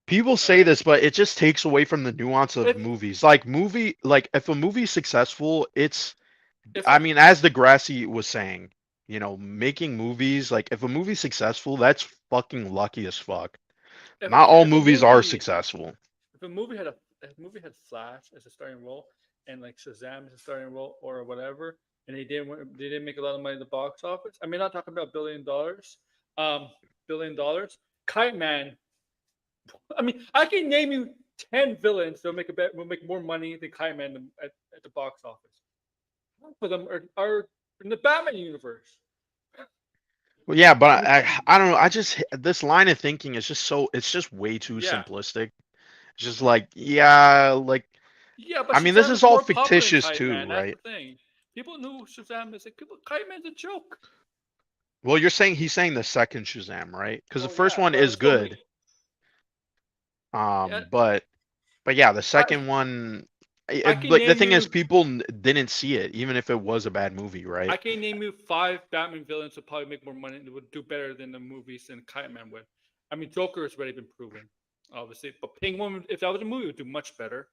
People
all
say
right.
this, but it just takes away from the nuance of
If
movies. Like if a movie's successful, it's,
if
I
a,
mean, as Degrassi was saying, making movies, like if a movie's successful, that's fucking lucky as fuck.
if
Not
okay,
all movies are successful.
if a movie had Flash as a starting role and like Shazam as a starting role or whatever, and they didn't make a lot of money in the box office. I mean, not talking about um, $1 billion. Kite Man. I mean, I can name you 10 villains that'll will make more money than Kite Man at the box office. Half of them are in the Batman universe.
Well, yeah,
I
but
mean,
I don't know. This line of thinking is just it's just way too
yeah,
simplistic. It's just like, yeah, like,
yeah, but
I mean, this
Shazam
is
is
all
more popular than
fictitious
Kite
too,
Man. That's
right?
the thing. People knew Shazam is like people. Kite Man's a joke.
Well, he's saying the second Shazam, right? Because the
Oh
first
yeah,
one
but
is
still me.
good.
Yeah,
But yeah, the
I
second one,
I can
like the
name
thing is,
you.
people didn't see it, even if it was a bad movie, right?
I can name you 5 Batman villains that probably make more money and would do better than the movies than Kite Man would. I mean, Joker has already been proven, obviously. But Penguin, if that was a movie, would do much better.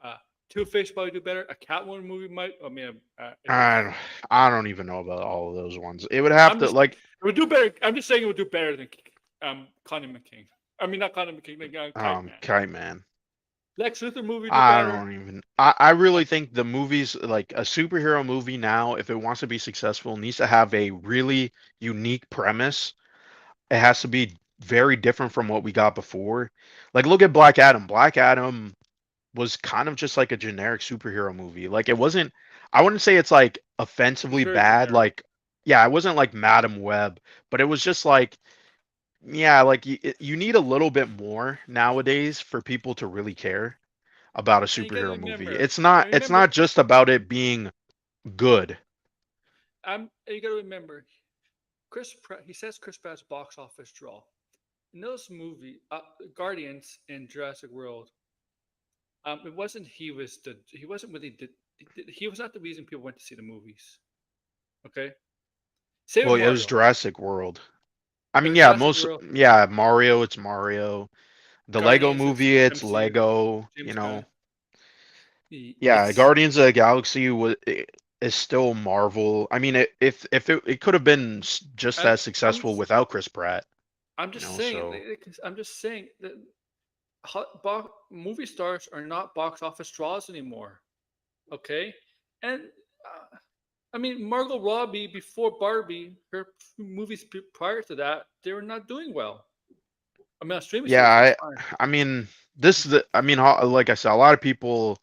Uh, Two Face probably do better. A Catwoman movie might. I mean, if it,
I I don't even know about all of those ones. It would
I'm
have to
just
like,
it would do better. I'm just saying it would do better than Connie McKing. I mean, not Connie McKing, like Kite Man.
Kite Man.
Lex Luthor movie do
I
better.
don't even. I
Uh,
really think the movies, like a superhero movie now, if it wants to be successful, needs to have a really unique premise. It has to be very different from what we got before. Like, look at Black Adam. Black Adam was kind of just like a generic superhero movie. Like, it wasn't, I wouldn't say it's like
it was
offensively
very
bad.
generic.
Like, yeah, it wasn't like Madam Web, but it was just like, yeah, like you need a little bit more nowadays for people to really care about a
And you got to
superhero movie.
remember, and
It's
remember,
not just about it being good.
you got to remember, Chris Pratt. He says Chris Pratt's box office draw. In those movie, Guardians and Jurassic World, it wasn't he wasn't really he was not the reason people went to see the movies. Okay, same with
Well, it was
Mario.
Jurassic World. I
It
mean,
was
yeah,
Jurassic World,
Mario, it's Mario. The Lego
Guardians. It's
movie, it's
MCU,
Lego,
James Gunn.
Yeah,
It's
Guardians of the Galaxy is still Marvel. I mean, it could have been just
I'm
as
I'm
successful without Chris Pratt,
I'm just saying.
so
I'm just saying that movie stars are not box office draws anymore. Okay, and I mean Margot Robbie before Barbie, her movies prior to that, they were not doing well. I mean, on streaming
yeah,
services, fine.
I mean, I mean, like I said, a lot of people,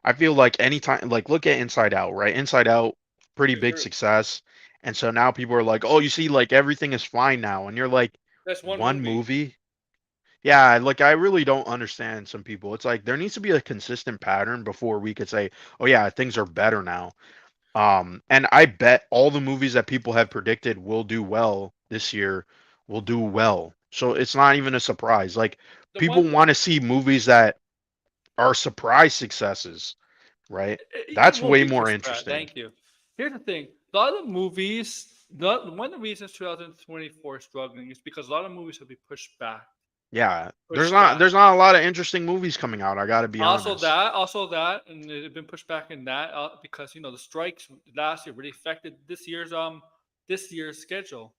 I feel like anytime, like look at Inside Out, right? Inside Out, pretty
It's
big
very
success. And so now people are like, oh, you see, like everything is fine now. And you're like,
that's one
one
movie.
movie? Yeah, like I really don't understand some people. It's like there needs to be a consistent pattern before we could say, oh yeah, things are better now. And I bet all the movies that people have predicted will do well this year will do well. So it's not even a surprise. Like
The
people
one
want to see movies that are surprise successes, right?
it
That's
won't
way
be
more
Chris Pratt.
interesting.
Thank you. Here's the thing: a lot of movies. One of the reasons 2024 is struggling is because a lot of movies have been pushed back.
Yeah,
Pushed back.
there's not a lot of interesting movies coming out. I got to be honest.
Also that, and they've been pushed back in that because the strikes last year really affected this year's schedule.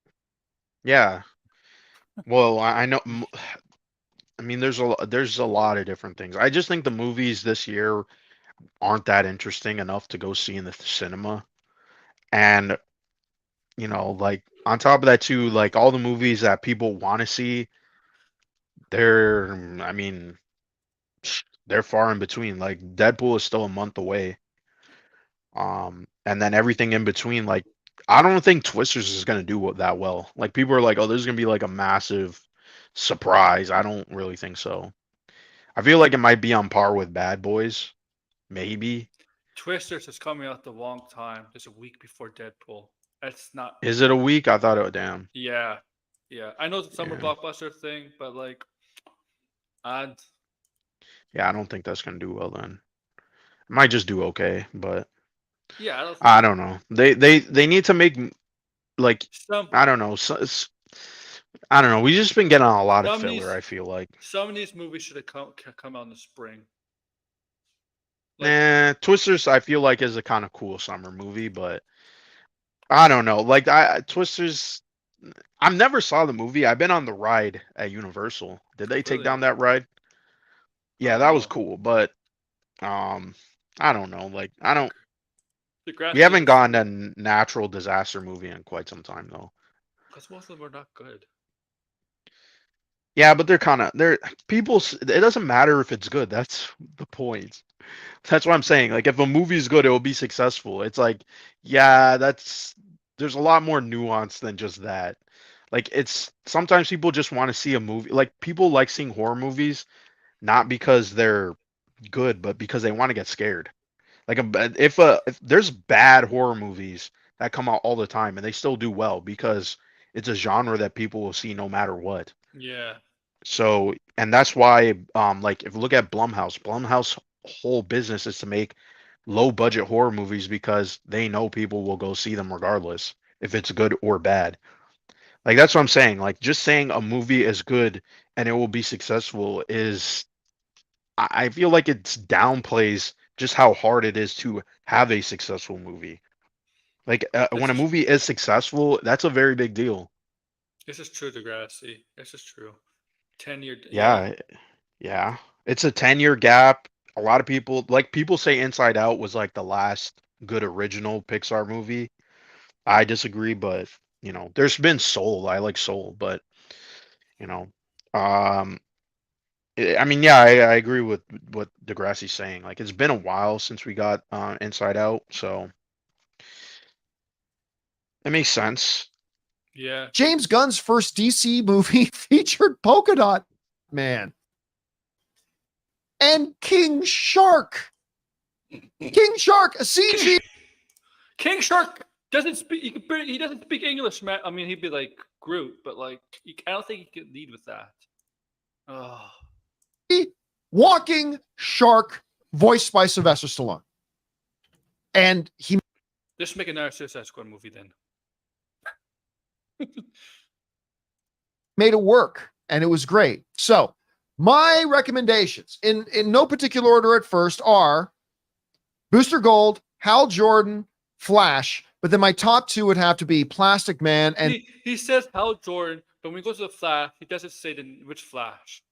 Yeah. Well, I know. I mean, there's a lot of different things. I just think the movies this year aren't that interesting enough to go see in the cinema. And like on top of that too, like all the movies that people want to see, I mean, they're far in between. Like Deadpool is still a month away. And then everything in between, like I don't think Twisters is gonna do that well. Like people are like, oh, this is gonna be like a massive surprise. I don't really think so. I feel like it might be on par with Bad Boys, maybe.
Twisters is coming out the wrong time. Just a week before Deadpool. That's not.
Is it a week? I thought it was damn.
Yeah, yeah. I know it's a summer
Yeah.
blockbuster thing, but like, and
Yeah, I don't think that's gonna do well then. Might just do okay, but
Yeah, I don't think
I don't know. They need to make like
some
I don't know. I don't know. We just been getting a lot of
some of
filler.
these
I feel like.
some of these movies should have come out in the spring. Like
Nah, Twisters. I feel like is a kind of cool summer movie, but I don't know. Like Twisters. I never saw the movie. I've been on the ride at Universal. Did they take
really,
down that ride?
I
Yeah,
don't
that was
know.
cool, but um, I don't know. Like I don't.
The
We
Grassy
haven't
was
gotten a natural disaster movie in quite some time though.
because most of them are not good.
Yeah, but they're people. It doesn't matter if it's good. That's the point. That's what I'm saying. Like if a movie is good, it will be successful. It's like, yeah, there's a lot more nuance than just that. Like it's sometimes people just want to see a movie. Like people like seeing horror movies not because they're good, but because they want to get scared. Like if there's bad horror movies that come out all the time and they still do well because it's a genre that people will see no matter what.
Yeah,
So, and that's why, like if you look at Blumhouse whole business is to make low budget horror movies because they know people will go see them regardless if it's good or bad. Like that's what I'm saying. Like just saying a movie is good and it will be successful is I feel like it's downplays just how hard it is to have a successful movie. Like
this
when a
is
movie is successful, that's a very big deal.
this is true, Degrassi. This is true. 10-year, yeah.
Yeah, yeah. It's a 10-year gap. A lot of people say Inside Out was like the last good original Pixar movie. I disagree, but there's been Soul. I like Soul, but you know, um, I mean, yeah, I agree with what Degrassi's saying. Like, it's been a while since we got Inside Out, so it makes sense.
Yeah.
James Gunn's first DC movie featured Polka Dot Man and King Shark. King Shark, a CG.
King Shark doesn't speak. He doesn't speak English, man. I mean, he'd be like Groot, but like, I don't think he could lead with that. Oh,
Walking shark voiced by Sylvester Stallone. And he
just make another Suicide Squad movie then.
made it work and it was great. So my recommendations in no particular order at first are Booster Gold, Hal Jordan, Flash, but then my top two would have to be Plastic Man and
He says Hal Jordan, but when he goes to the Flash, he doesn't say which Flash.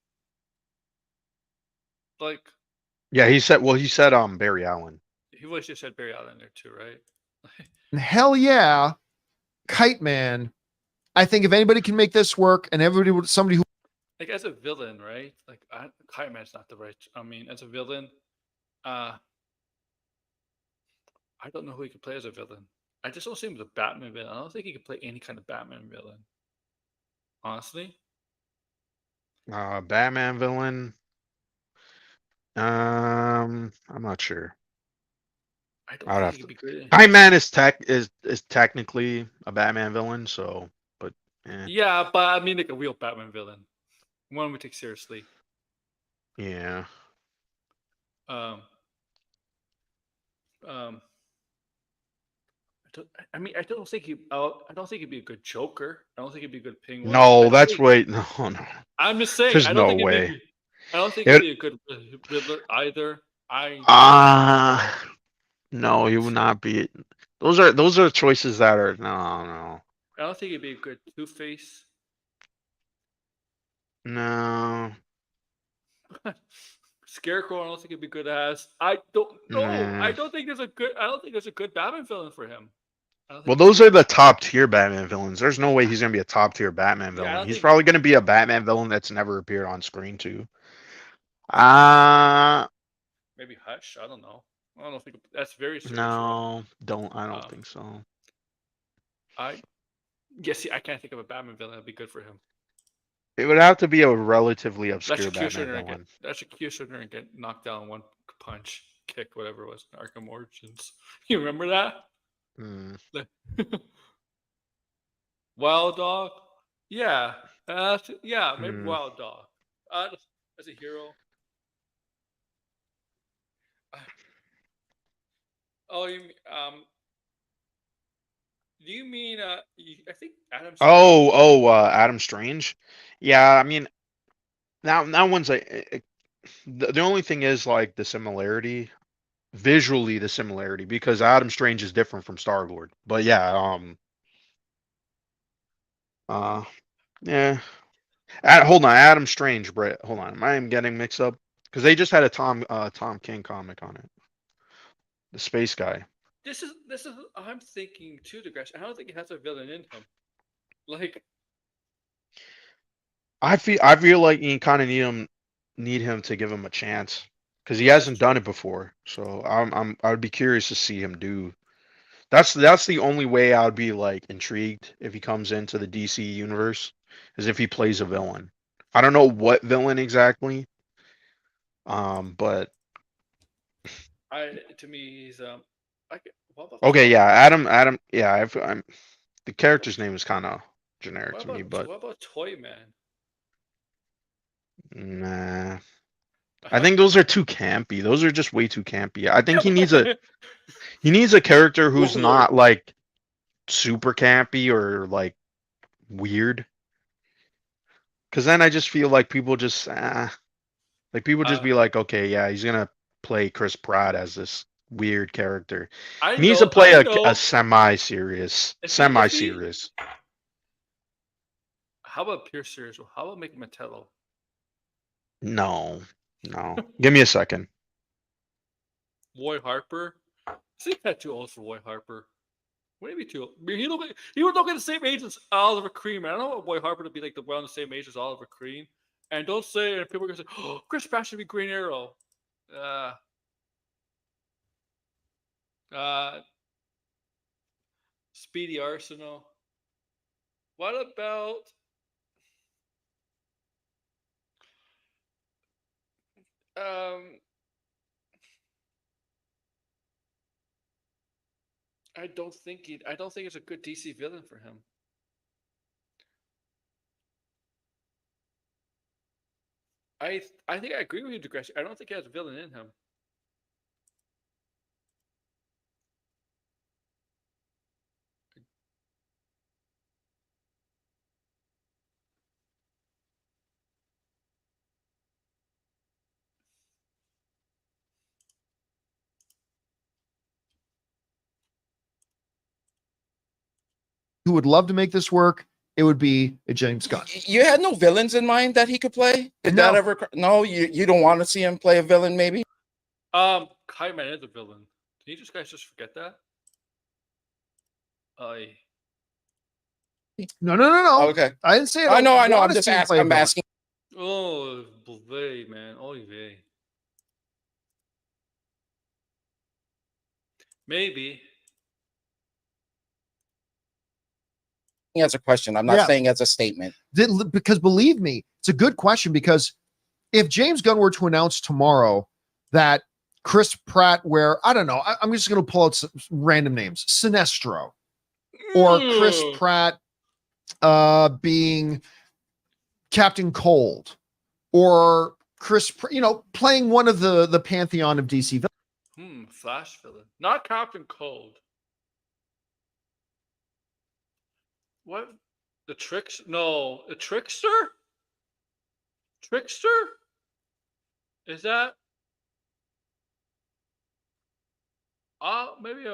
Like
Yeah, he said Barry Allen.
he always just said Barry Allen there too, right?
hell yeah, Kite Man. I think if anybody can make this work and somebody who
Like as a villain, right? Like Kite Man's not the right. I mean, as a villain, I don't know who he could play as a villain. I just don't see him as a Batman villain. I don't think he could play any kind of Batman villain. Honestly,
Batman villain. I'm not sure.
I don't
I would
think
have
he
to.
could be good.
Time Man is technically a Batman villain, so but
Yeah, but I mean, like a real Batman villain, one we take seriously.
yeah.
Um, um, I don't think he. I don't think he'd be a good Joker. I don't think he'd be a good Penguin.
No, that's way no no.
I'm just saying.
There's
I don't
no
think he'd be.
way.
I don't think he'd
It
be a good Riddler either.
no, he would not be. Those are choices that are no
I don't think he'd be a good Two Face.
no
Scarecrow. I don't think he'd be good as. I don't know.
no.
I don't think there's a good. I don't think there's a good Batman villain for him. I don't
Well,
think.
those are the top tier Batman villains. There's no way he's gonna be a top tier Batman
Yeah, I
villain.
don't
He's
think.
probably gonna be a Batman villain that's never appeared on screen too. Uh
Maybe Hush. I don't know. I don't think that's very superficial.
no, I don't
Um,
think so.
I see. I can't think of a Batman villain that'd be good for him.
It would have to be a relatively
That's
obscure
Shaquille
Batman
O'Neal get.
villain.
That's Shaquille O'Neal get knocked down one punch, kick, whatever it was. In Arkham Origins. You remember that?
Hmm.
Wild Dog. Yeah. Yeah. Maybe
Hmm.
Wild Dog. As a hero. Oh, do you mean I think Adam Strange.
Adam Strange. Yeah, I mean that one's the only thing is like the similarity, visually the similarity, because Adam Strange is different from Star-Lord. But yeah, uh, yeah. Hold on, Adam Strange, Brett. Hold on, am I getting mixed up? Because they just had a Tom King comic on it, the space guy.
This is I'm thinking too, the I don't think he has a villain in him. Like
I feel like you kind of need him to give him a chance because he
yeah, that's
hasn't done
true.
it before. So I would be curious to see him do. That's the only way I would be like intrigued if he comes into the DC universe, is if he plays a villain. I don't know what villain exactly, but
To me he's what about
okay,
Toy
yeah,
Man?
Yeah, I'm the character's name is kind of generic to me, but
What about Toy Man?
nah. I think those are too campy. Those are just way too campy. I think he needs a character who's
Warlord.
not like super campy or like weird. Because then I just feel like people just like people just
Uh,
be like, okay, yeah, he's gonna play Chris Pratt as this weird character.
I
He needs to
know,
play
I
a
know.
semi-serious,
If he,
semi-serious.
how about Pierce Series? How about make Metello?
No, no. Give me a second.
Roy Harper. See, that too old for Roy Harper. Maybe too. I mean, he would look at the same age as Oliver Queen. Man. I don't want Roy Harper to be like around the same age as Oliver Queen. And don't say, and people are gonna say, "Oh, Chris Pratt should be Green Arrow." Uh, uh, Speedy Arsenal. What about um? I don't think it's a good DC villain for him. I think I agree with you, Degrassi. I don't think he has a villain in him.
Who would love to make this work? It would be a James Gunn.
You had no villains in mind that he could play? Did
No.
that ever? No, you don't want to see him play a villain, maybe?
Kite Man is a villain. Can you guys just forget that? I
No.
Okay.
I didn't say
I know.
want
I'm
to
just
see him
asking.
play a
I'm
villain.
asking.
oh vey man, oy vey. Maybe.
As a question. I'm not
Yeah.
saying as a statement.
Because believe me, it's a good question, because if James Gunn were to announce tomorrow that Chris Pratt, where I don't know, I'm just going to pull out some random names, Sinestro, or Chris
Mm.
Pratt being Captain Cold, or playing one of the pantheon of DC villains.
Flash villain. Not Captain Cold. What? The tricks? No, the trickster. Trickster? Is that? Maybe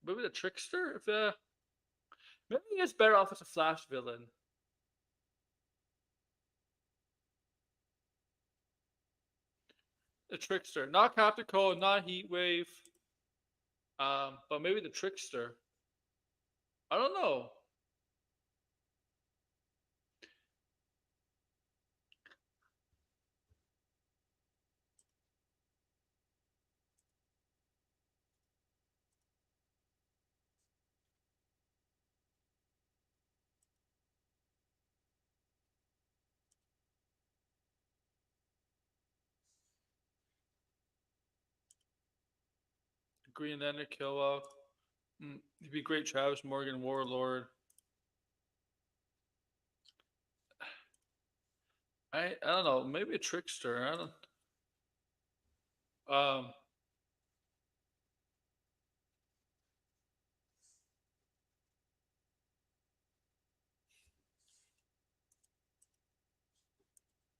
maybe the trickster. If maybe it's better off as a Flash villain. The trickster, not Captain Cold, not Heat Wave. But maybe the trickster. I don't know. Green Lantern Killua. He'd be great. Travis Morgan, Warlord. I don't know. Maybe a trickster. I don't.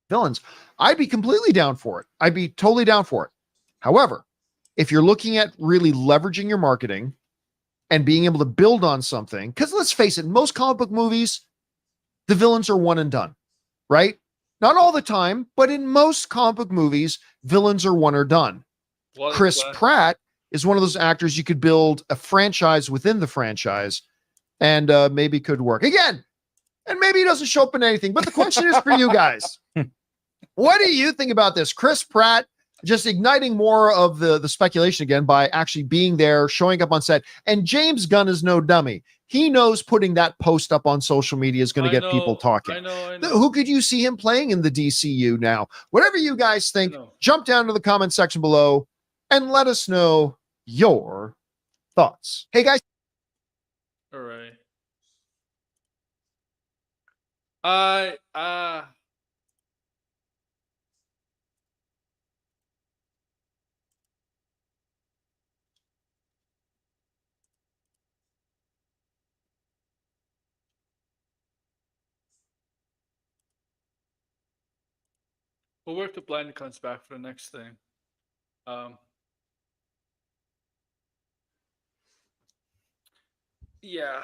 villains, I'd be completely down for it. I'd be totally down for it. However, if you're looking at really leveraging your marketing and being able to build on something, because let's face it, most comic book movies, the villains are one and done, right? Not all the time, but in most comic book movies, villains are one or done. Chris Pratt is one of those actors you could build a franchise within the franchise and maybe could work. Again, and maybe he doesn't show up in anything, but the question is for you guys. What do you think about this? Chris Pratt just igniting more of the speculation again by actually being there, showing up on set. And James Gunn is no dummy. He knows putting that post up on social media is going to get people talking.
I know.
Who could you see him playing in the DCU now? Whatever you guys think, jump down to the comment section below and let us know your thoughts. Hey, guys.
All right. We'll work the blind comes back for the next thing. Yeah.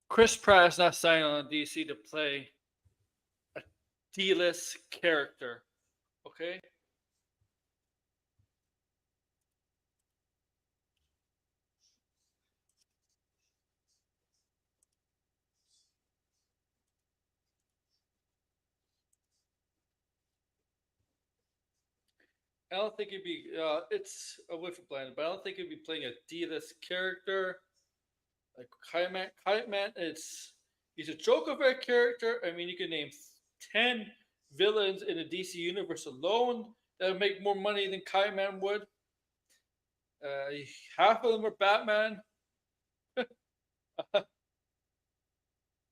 Chris Pratt is not signed on DC to play a D-list character. Okay? I don't think he'd be. It's a whiff of blind, but I don't think he'd be playing a D-list character like Kite Man. Kite Man, he's a joke of a character. I mean, you can name 10 villains in the DC universe alone that would make more money than Kite Man would. Half of them are Batman. I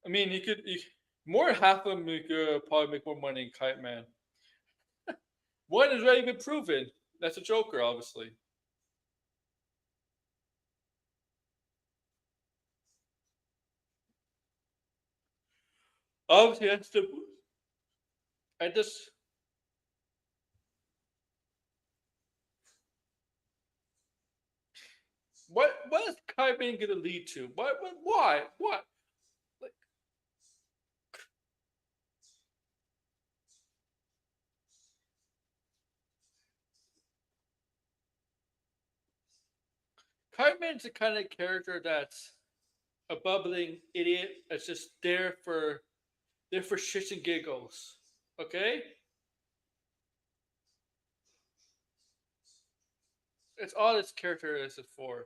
mean, more than half of them could probably make more money than Kite Man. One has already been proven. That's a Joker, obviously. Obviously, that's the. I just. What is Kite Man going to lead to? Why? What? Like, Kite Man's the kind of character that's a bubbling idiot that's just there for shits and giggles. Okay? It's all this character is for.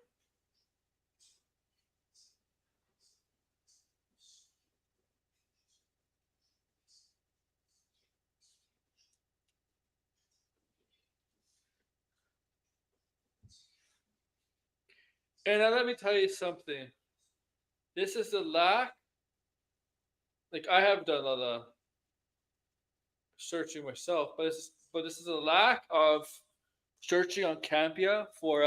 And now let me tell you something. This is the lack. Like I have done a lot of searching myself, but this is a lack of searching on Campea for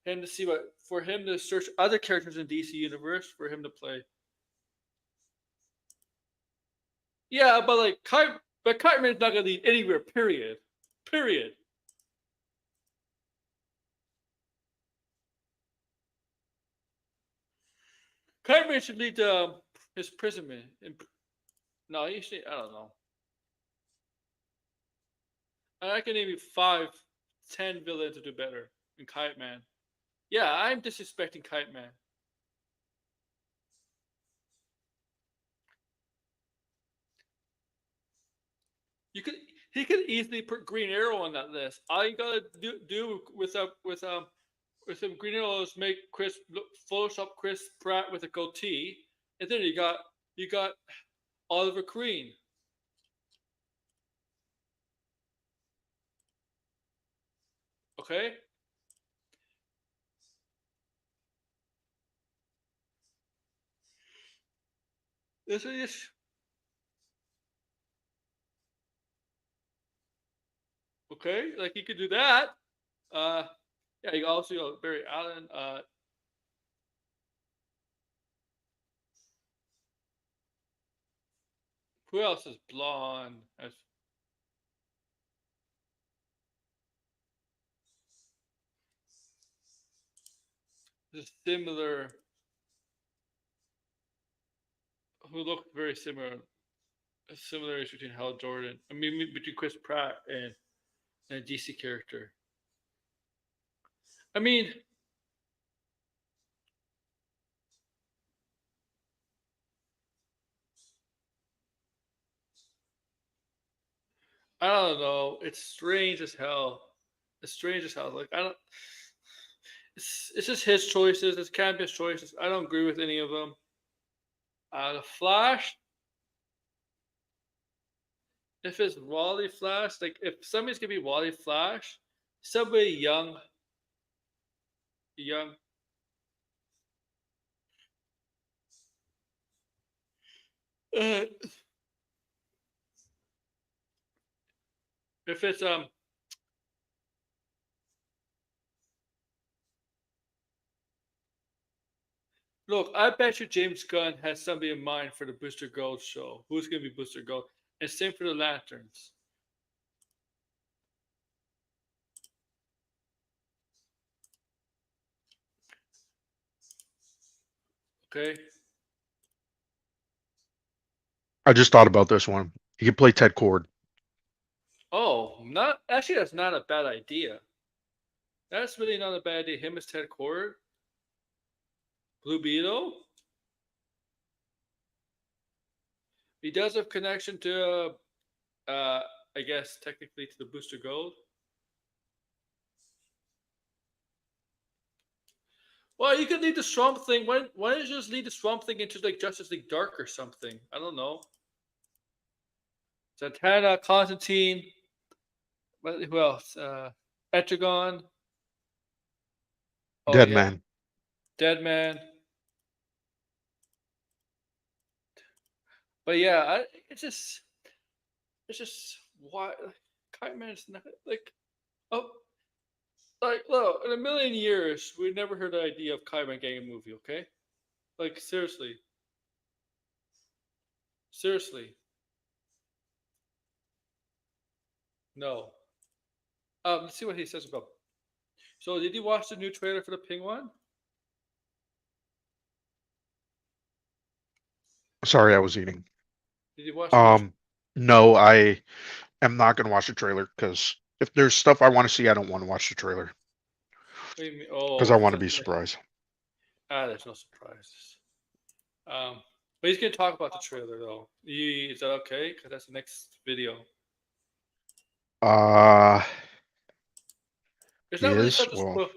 him to see for him to search other characters in DC universe for him to play. Yeah, but like Kite Man's not gonna lead anywhere. Period. Kite Man should lead his imprisonment. No, he should. I don't know. I can name you 5, 10 villains to do better than Kite Man. Yeah, I'm disrespecting Kite Man. He could easily put Green Arrow on that list. All you gotta do with some Green Arrows make Photoshop Chris Pratt with a goatee, and then you got Oliver Queen. Okay. This is okay. Like you could do that. Yeah, you also got Barry Allen. Who else is blonde? Just similar. Who look very similar. Similarities between Hal Jordan. I mean, between Chris Pratt and a DC character. I mean, I don't know. It's strange as hell. It's strange as hell. Like I don't. It's just his choices. It's Campea's choices. I don't agree with any of them. The Flash. If it's Wally Flash, like if somebody's gonna be Wally Flash, somebody young. Uh, if it's look, I bet you James Gunn has somebody in mind for the Booster Gold show. Who's gonna be Booster Gold? And same for the Lanterns. Okay.
I just thought about this one. He could play Ted Cord.
Oh, not actually. That's not a bad idea. That's really not a bad idea. Him as Ted Cord, Blue Beetle. He does have connection to, I guess technically to the Booster Gold. Well, you could lead the Swamp Thing. Why don't you just lead the Swamp Thing into like Justice League Dark or something? I don't know. Santana, Constantine. Who else? Etrigon. Oh,
Dead
yeah.
Man.
Dead Man. But yeah, it's just why Kite Man's not like look, in a million years we never heard the idea of Kite Man getting a movie. Okay, like seriously. No. Let's see what he says about. So, did you watch the new trailer for the Penguin?
Sorry, I was eating.
Did you watch? The new
No, I am not going to watch the trailer because if there's stuff I want to see, I don't want to watch the trailer
what do you mean?
because I want to be surprised.
There's no surprises. But he's gonna talk about the trailer though. Is that okay? Because that's the next video. It's not really
Yes,
stuff to
well,
spoil.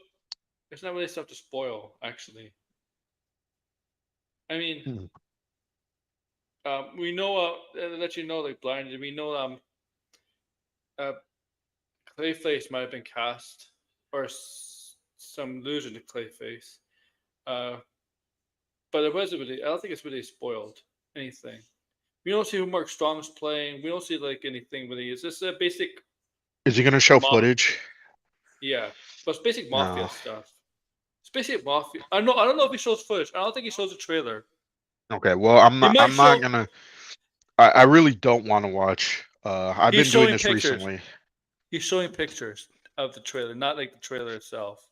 It's not really stuff to spoil, actually. I mean, we know. Let you know, like blinded. We know. Clayface might have been cast, or some allusion to Clayface. But it wasn't really. I don't think it's really spoiled anything. We don't see who Mark Strong's playing. We don't see like anything really. It's just a basic.
is he going to show footage?
Yeah, but it's basic mafia
No.
stuff. It's basic mafia. I don't know if he shows footage. I don't think he shows a trailer.
Okay, well, I'm
might
not
show-
gonna. I really don't want to watch. I've
He's
been doing
showing
this
pictures.
recently.
He's showing pictures of the trailer, not like the trailer itself.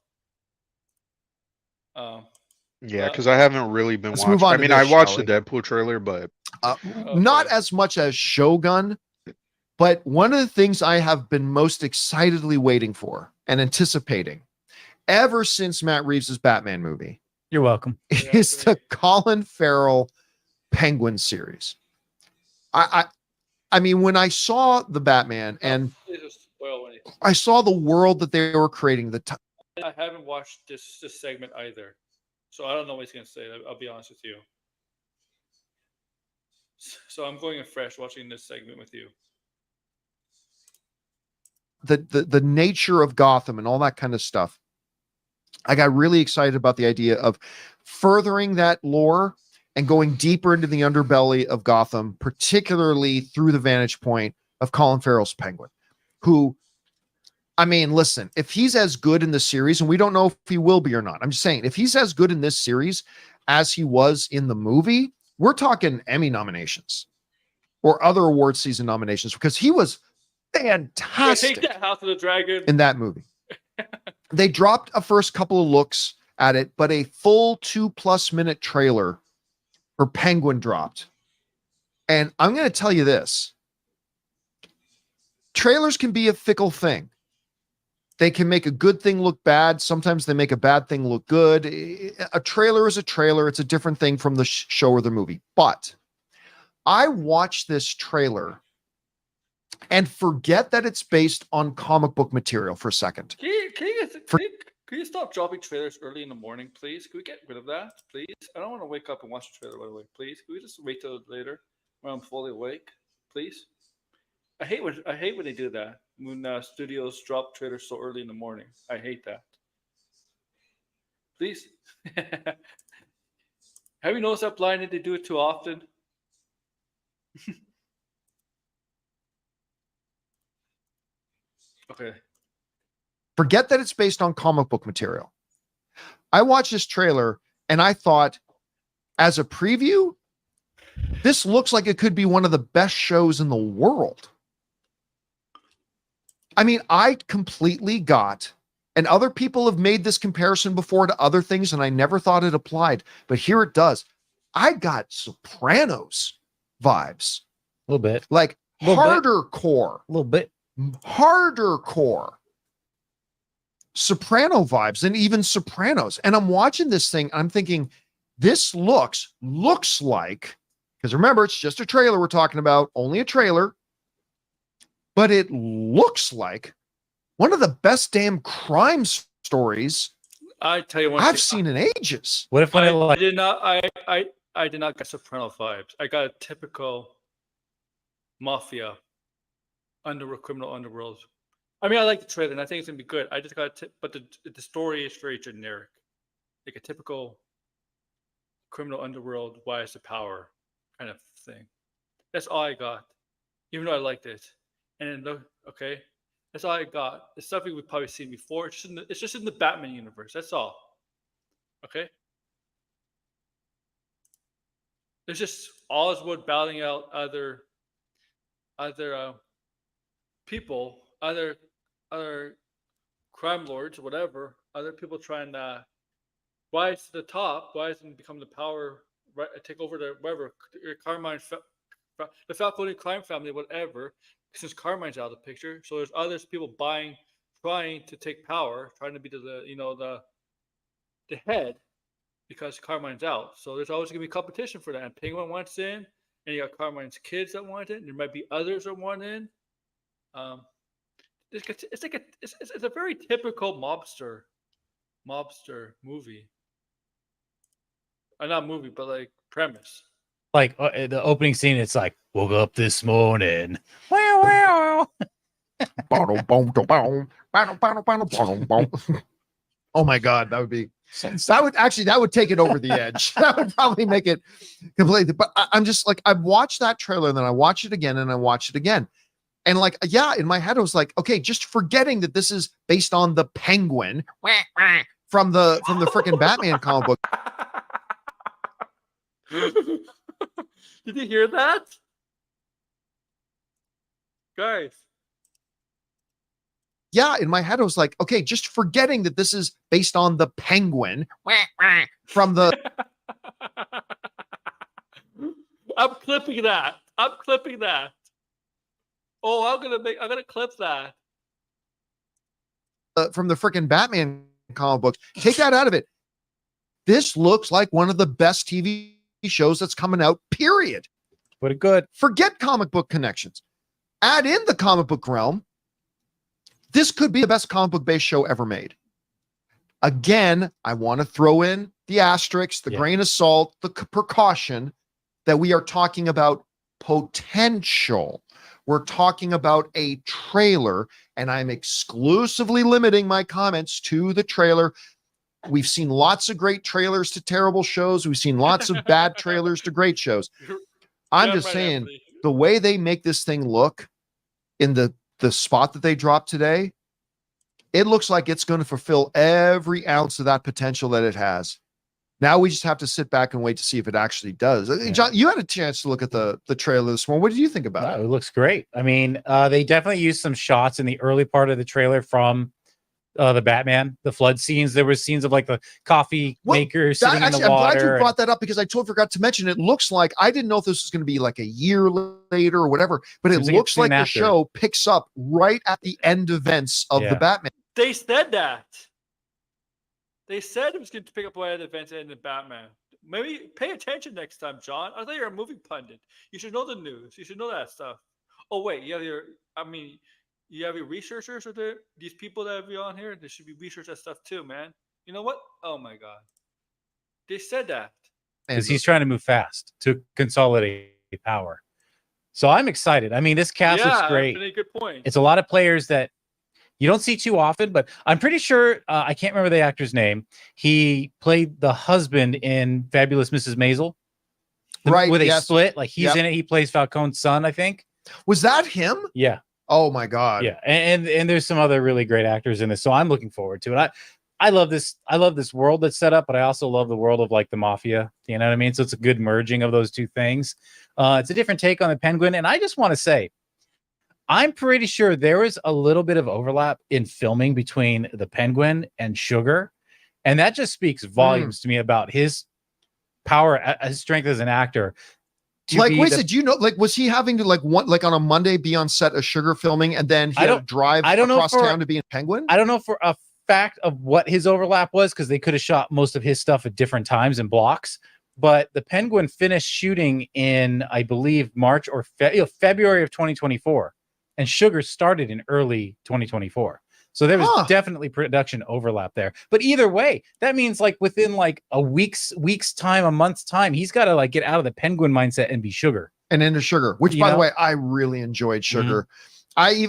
Yeah,
Well-
because I haven't really been
Let's
watching.
move on
I
to
mean,
this,
I watched
shall
the
we?
Deadpool trailer, but
Not as much as Shogun, but one of the things I have been most excitedly waiting for and anticipating ever since Matt Reeves' Batman movie
You're welcome.
is the Colin Farrell Penguin series. I mean, when I saw the Batman and
Please don't spoil anything.
I saw the world that they were creating,
I haven't watched this segment either, so I don't know what he's gonna say. I'll be honest with you. So I'm going in fresh watching this segment with you.
the nature of Gotham and all that kind of stuff. I got really excited about the idea of furthering that lore and going deeper into the underbelly of Gotham, particularly through the vantage point of Colin Farrell's Penguin, who, I mean, listen, if he's as good in the series, and we don't know if he will be or not, I'm just saying, if he's as good in this series as he was in the movie, we're talking Emmy nominations. or other award season nominations because he was
Yeah,
fantastic
take that, House of the Dragon.
in that movie. They dropped a first couple of looks at it, but a full 2+ minute trailer for Penguin dropped. And I'm going to tell you this. Trailers can be a fickle thing. They can make a good thing look bad. Sometimes they make a bad thing look good. A trailer is a trailer. It's a different thing from the show or the movie. But I watched this trailer and forget that it's based on comic book material for a second.
Can you stop dropping trailers early in the morning, please? Can we get rid of that, please? I don't want to wake up and watch the trailer right away, please. Can we just wait till later when I'm fully awake, please? I hate when they do that. When studios drop trailers so early in the morning. I hate that. Please. Have you noticed that blinded they do it too often? Okay.
Forget that it's based on comic book material. I watched this trailer and I thought, as a preview, this looks like it could be one of the best shows in the world. I mean, I completely got, and other people have made this comparison before to other things, and I never thought it applied, but here it does. I got Sopranos vibes.
A little bit.
Like harder core.
A little bit.
Harder core. Soprano vibes and even Sopranos. And I'm watching this thing, I'm thinking, this looks like, because remember, it's just a trailer we're talking about, only a trailer, but it looks like one of the best damn crime stories
I tell you what,
I've seen in ages.
What if I
I
like?
did not. I did not get Soprano vibes. I got a typical mafia criminal underworld. I mean, I like the trailer and I think it's gonna be good. I just got, but the story is very generic, like a typical criminal underworld. Why is the power kind of thing? That's all I got. Even though I liked it, and then look, okay, that's all I got. It's something we've probably seen before. It's just in the Batman universe. That's all. Okay. There's just Oswald battling out other people, other crime lords, whatever, other people trying to rise to the top, rise and become the power, right, take over the whatever Carmine, the Falcone crime family, whatever. Since Carmine's out of the picture, so there's others people trying to take power, trying to be the head, because Carmine's out. So there's always gonna be competition for that. And Penguin wants in, and you got Carmine's kids that want in. There might be others that want in. It's a very typical mobster movie. Not movie, but like premise.
Like the opening scene, it's like, woke up this morning. Wow, wow.
Oh my God, that would take it over the edge. That would probably make it completely. But I'm just like, I've watched that trailer, and then I watch it again, and I watch it again. And like, yeah, in my head, I was like, okay, just forgetting that this is based on the Penguin from the freaking Batman comic book.
Did you hear that? Guys.
Yeah, in my head, I was like, okay, just forgetting that this is based on the Penguin from the.
I'm clipping that. Oh, I'm gonna clip that.
From the freaking Batman comic books. Take that out of it. This looks like one of the best TV shows that's coming out, period.
Pretty good.
Forget comic book connections. Add in the comic book realm. This could be the best comic book based show ever made. Again, I want to throw in the asterisk, the grain of salt, the precaution that we are talking about potential. We're talking about a trailer, and I'm exclusively limiting my comments to the trailer. We've seen lots of great trailers to terrible shows. We've seen lots of bad trailers to great shows. I'm just saying, the way they make this thing look in the spot that they dropped today, it looks like it's going to fulfill every ounce of that potential that it has. Now we just have to sit back and wait to see if it actually does.
Yeah.
John, you had a chance to look at the trailer this morning. What did you think about
No,
it?
it looks great. I mean, they definitely used some shots in the early part of the trailer from the Batman, the flood scenes. There were scenes of like the coffee
Well,
maker sitting in the
I'm glad you
water.
brought that up because I totally forgot to mention. It looks like I didn't know if this was going to be like a year later or whatever, but it
Seems like it's
looks like
soon
the
after.
show picks up right at the end events of the
Yeah.
Batman.
They said that. They said it was going to pick up right at the events and the Batman. Maybe pay attention next time, John. I thought you were a movie pundit. You should know the news. You should know that stuff. Oh wait, you have your. I mean, you have your researchers or these people that have you on here. They should be research that stuff too, man. You know what? Oh my god, they said that.
Because he's trying to move fast to consolidate power. So I'm excited. I mean, this cast looks great.
That's a good point.
It's a lot of players that you don't see too often, but I'm pretty sure I can't remember the actor's name. He played the husband in Fabulous Mrs. Maisel,
Right,
With a
yes.
split, like he's
Yep.
in it. He plays Falcone's son, I think.
Was that him?
Yeah,
Oh my god.
yeah, and there's some other really great actors in this, so I'm looking forward to it. I love this. I love this world that's set up, but I also love the world of like the mafia. You know what I mean? So it's a good merging of those two things. It's a different take on the Penguin, and I just want to say, I'm pretty sure there is a little bit of overlap in filming between the Penguin and Sugar, and that just speaks volumes to me about his power, his strength as an actor.
Like, wait, so do you know, like, was he having to like on a Monday be on set of Sugar filming, and then he had to drive across town to be in Penguin?
I don't know for a fact of what his overlap was, because they could have shot most of his stuff at different times and blocks. But the Penguin finished shooting in, I believe, March or February of 2024, and Sugar started in early 2024. So there was definitely production overlap there. But either way, that means like within like a week's time, a month's time, he's got to like get out of the Penguin mindset and be Sugar.
And into Sugar, which
You
by the
know?
way, I really enjoyed Sugar. I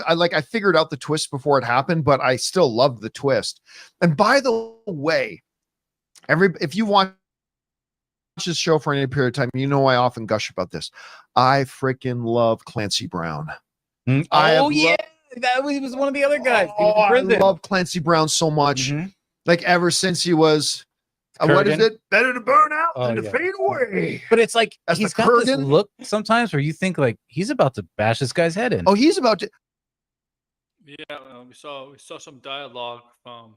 figured out the twist before it happened, but I still loved the twist. And by the way, if you watch this show for any period of time, you know I often gush about this. I freaking love Clancy Brown.
Oh yeah, that was one of the other guys. He was in
I
prison.
love Clancy Brown so much. Like ever since he was, what is
Kurgan.
it? Better to burn out
Oh,
than to
yeah.
fade away.
But it's like
As
he's
the
got this
Kurgan?
look sometimes where you think like he's about to bash this guy's head in.
Oh, he's about to.
Yeah, we saw some dialogue from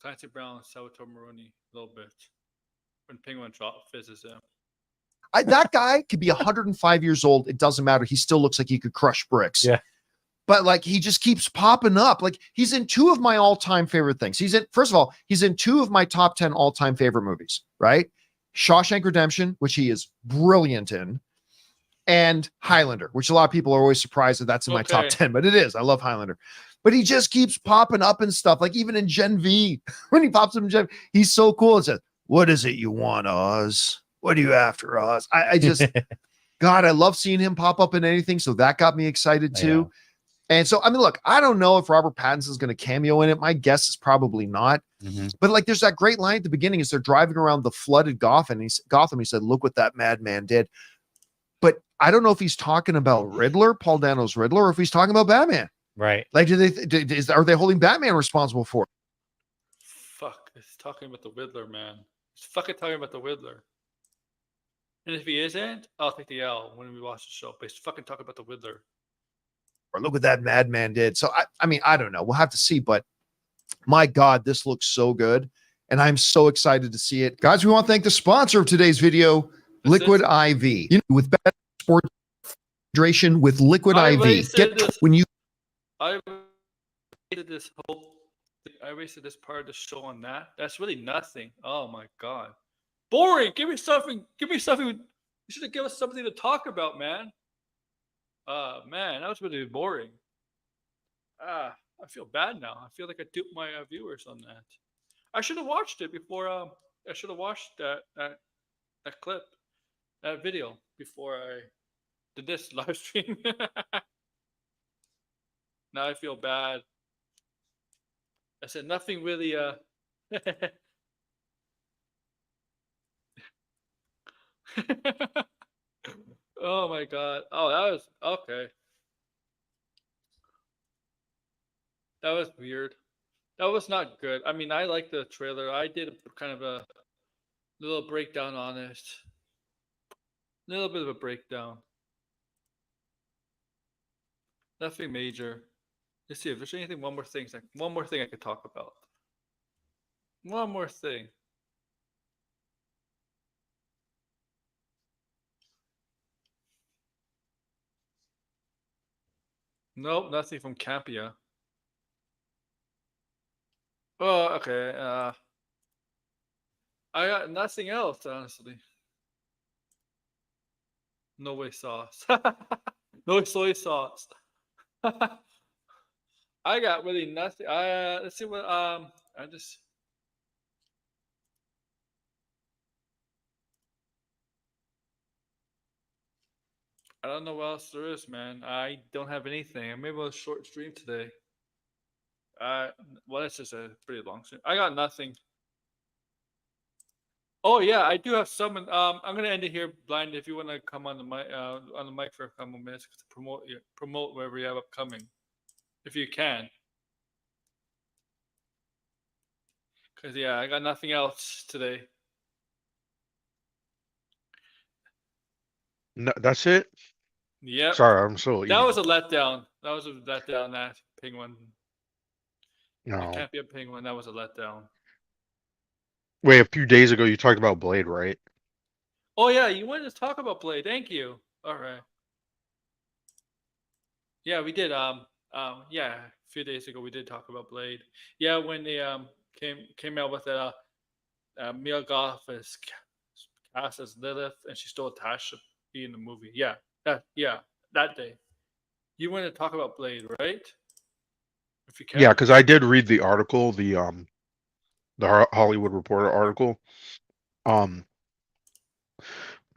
Clancy Brown and Salvatore Maroni a little bit when Penguin visits him.
That guy could be 105 years old. It doesn't matter. He still looks like he could crush bricks.
Yeah.
But like he just keeps popping up. Like he's in two of my all-time favorite things. First of all, he's in two of my top 10 all-time favorite movies, right? Shawshank Redemption, which he is brilliant in, and Highlander, which a lot of people are always surprised that that's in my top 10, but it is. I love Highlander. But he just keeps popping up and stuff. Like even in Gen V, when he pops up in Gen V, he's so cool. It says, "What is it you want, Oz? What are you after, Oz?" I just, God, I love seeing him pop up in anything. So that got me excited too. And so, I mean, look, I don't know if Robert Pattinson is going to cameo in it. My guess is probably not. But like, there's that great line at the beginning as they're driving around the flooded Gotham. He said, "Look what that madman did." But I don't know if he's talking about Riddler, Paul Dano's Riddler, or if he's talking about Batman.
Right.
Like, are they holding Batman responsible for it?
Fuck, it's talking about the Riddler, man. It's fucking talking about the Riddler. And if he isn't, I'll take the L when we watch the show. But he's fucking talking about the Riddler.
Or look what that madman did. So I mean, I don't know. We'll have to see. But my God, this looks so good, and I'm so excited to see it, guys. We want to thank the sponsor of today's video, Liquid IV. You know, with better sports hydration with Liquid IV.
I wasted this part of the show on that. That's really nothing. Oh my God, boring. Give me something. You should have given us something to talk about, man. Man, that was really boring. I feel bad now. I feel like I duped my viewers on that. I should have watched it before. I should have watched that clip, that video before I did this live stream. Now I feel bad. I said nothing really. Oh my God. Oh, that was okay. That was weird. That was not good. I mean, I like the trailer. I did kind of a Little breakdown on it. Little bit of a breakdown. Nothing major. Let's see if there's anything. One more thing I could talk about. One more thing. Nope, nothing from Campea. Oh, okay. I got nothing else, honestly. No way sauce. No soy sauce. I got really nothing. Let's see what I just I don't know what else there is, man. I don't have anything. Maybe a short stream today. Uh, well, it's just a pretty long stream. I got nothing. Oh yeah, I do have some. I'm gonna end it here, blind. If you want to come on the mic for a couple minutes to promote whatever you have upcoming, if you can. Cause yeah, I got nothing else today.
No, that's it.
Yep,
Sorry, I'm still
that
eating.
was a letdown. That was a letdown. That penguin. It
No.
can't be a penguin. That was a letdown.
Wait, a few days ago you talked about Blade, right?
Oh yeah, you wanted to talk about Blade. Thank you. All right. Yeah, we did. Yeah, a few days ago we did talk about Blade. Yeah, when they came out with Mia Goth is cast as Lilith, and she's still attached to be in the movie. Yeah, that day. You want to talk about Blade, right? If you
Yeah,
can.
because I did read the article, the Hollywood Reporter article. Um,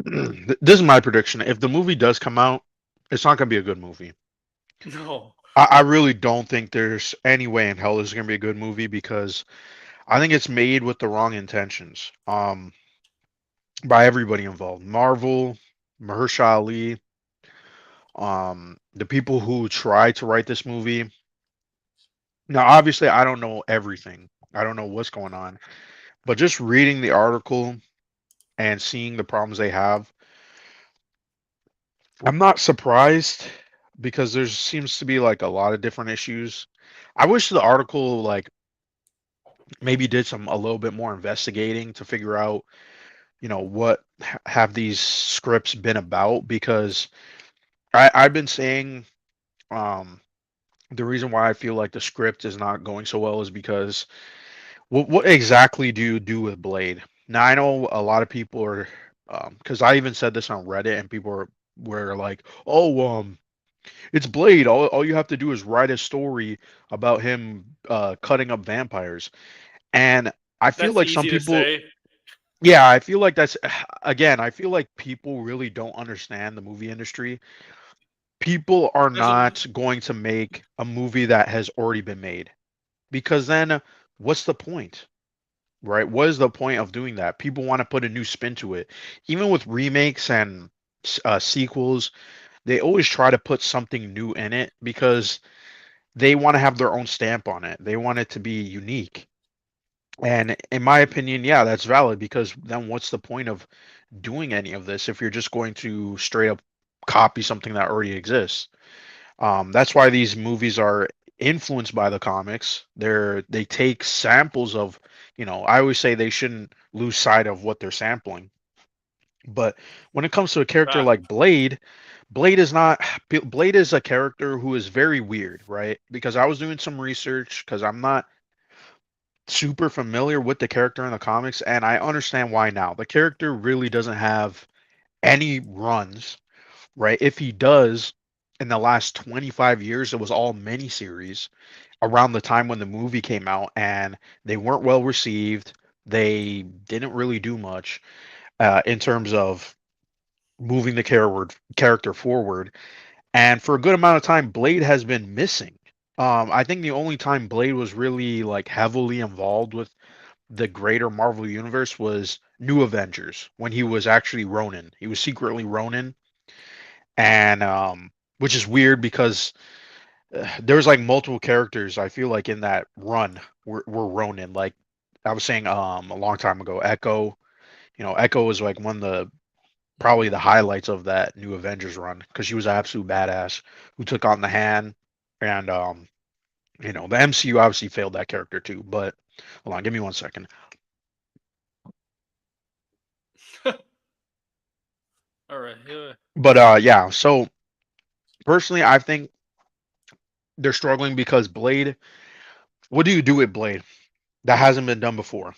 this is my prediction. If the movie does come out, it's not going to be a good movie.
No.
I really don't think there's any way in hell this is going to be a good movie because I think it's made with the wrong intentions. By everybody involved, Marvel, Mahershala Ali, the people who tried to write this movie. Now, obviously, I don't know everything. I don't know what's going on, but just reading the article and seeing the problems they have, I'm not surprised because there seems to be like a lot of different issues. I wish the article like maybe did a little bit more investigating to figure out, what have these scripts been about because I've been saying um the reason why I feel like the script is not going so well is because what exactly do you do with Blade? Now I know a lot of people are because I even said this on Reddit and people were like, oh it's Blade. All you have to do is write a story about him cutting up vampires. And I feel
That's
like some
easy to
people,
say.
yeah, I feel like that's again, I feel like people really don't understand the movie industry. People are
There's a
not going to make a movie that has already been made because then what's the point? Right? What is the point of doing that? People want to put a new spin to it. Even with remakes and sequels, they always try to put something new in it because they want to have their own stamp on it. They want it to be unique. And in my opinion, yeah, that's valid because then what's the point of doing any of this if you're just going to straight up copy something that already exists? That's why these movies are influenced by the comics. They take samples of, I always say they shouldn't lose sight of what they're sampling. But when it comes to a character
fact.
like Blade, Blade is not Blade is a character who is very weird, right? Because I was doing some research because I'm not super familiar with the character in the comics, and I understand why now. The character really doesn't have any runs, right? If he does, in the last 25 years, it was all miniseries around the time when the movie came out, and they weren't well received. They didn't really do much in terms of moving the character forward. And for a good amount of time, Blade has been missing. I think the only time Blade was really like heavily involved with the greater Marvel universe was New Avengers when he was actually Ronin. He was secretly Ronin, and which is weird because there's like multiple characters I feel like in that run were Ronin. Like I was saying a long time ago, Echo. Echo was like one of the probably the highlights of that new Avengers run because she was an absolute badass who took on the hand, and the MCU obviously failed that character too. But hold on, give me 1 second.
All right. Yeah.
But yeah, so personally, I think they're struggling because Blade. What do you do with Blade? That hasn't been done before.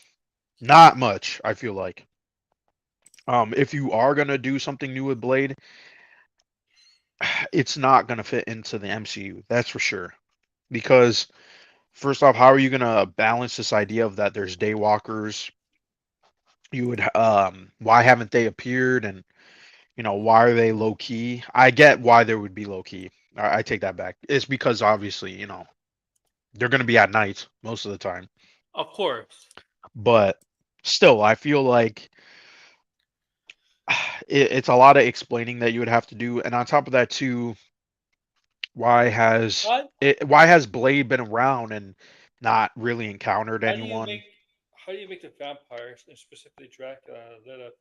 Not much, I feel like. If you are gonna do something new with Blade, it's not gonna fit into the MCU. That's for sure. Because first off, how are you gonna balance this idea of that there's daywalkers? Why haven't they appeared? And why are they low key? I get why there would be low key. I take that back. It's because obviously, they're gonna be at night most of the time.
Of course.
But still, I feel like it's a lot of explaining that you would have to do, and on top of that too, why has
What?
why has Blade been around and not really encountered
How do you
anyone?
make how do you make the vampires and specifically Dracula that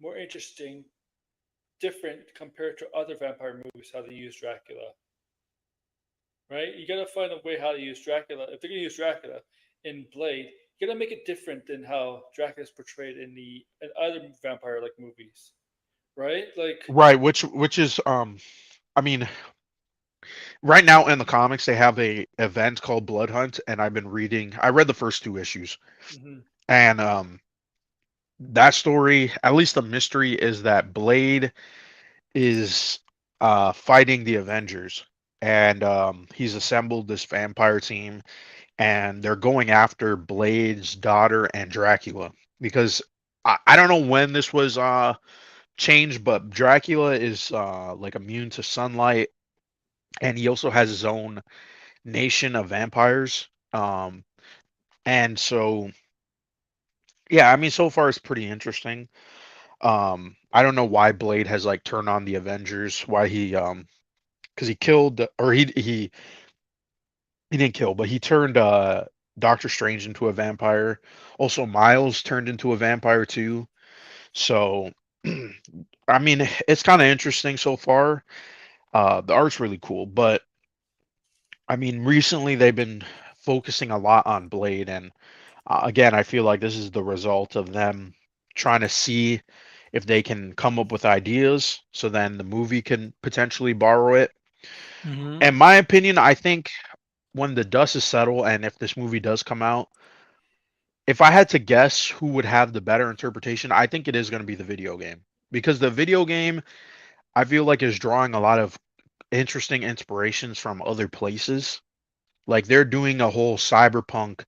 more interesting, different compared to other vampire movies? How they use Dracula, right? You gotta find a way how to use Dracula. If they're gonna use Dracula in Blade, you gotta make it different than how Dracula is portrayed in other vampire like movies, right? Like,
Right, which is I mean, right now in the comics they have a event called Blood Hunt, and I read the first 2 issues,
mhm.
and that story, at least the mystery is that Blade is fighting the Avengers, and he's assembled this vampire team, and they're going after Blade's daughter and Dracula because I don't know when this was changed, but Dracula is like immune to sunlight, and he also has his own nation of vampires. And so yeah, I mean so far it's pretty interesting. I don't know why Blade has like turned on the Avengers, why he because he killed or he didn't kill, but he turned Doctor Strange into a vampire. Also Miles turned into a vampire too. So I mean it's kind of interesting so far. The art's really cool, but I mean recently they've been focusing a lot on Blade, and again I feel like this is the result of them trying to see if they can come up with ideas so then the movie can potentially borrow it.
Mm-hmm.
In my opinion, I think when the dust is settled and if this movie does come out, if I had to guess who would have the better interpretation, I think it is going to be the video game. Because the video game, I feel like is drawing a lot of interesting inspirations from other places. Like they're doing a whole cyberpunk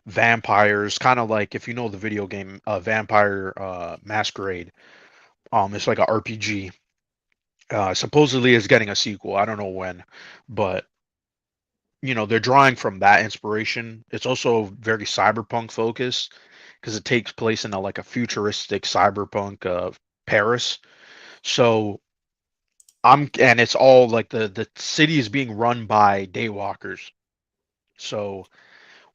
vampires, kind of like if you know the video game Vampire Masquerade. It's like a RPG. Supposedly is getting a sequel. I don't know when, but they're drawing from that inspiration. It's also very cyberpunk focused because it takes place in a futuristic cyberpunk Paris. So and it's all like the city is being run by daywalkers. So,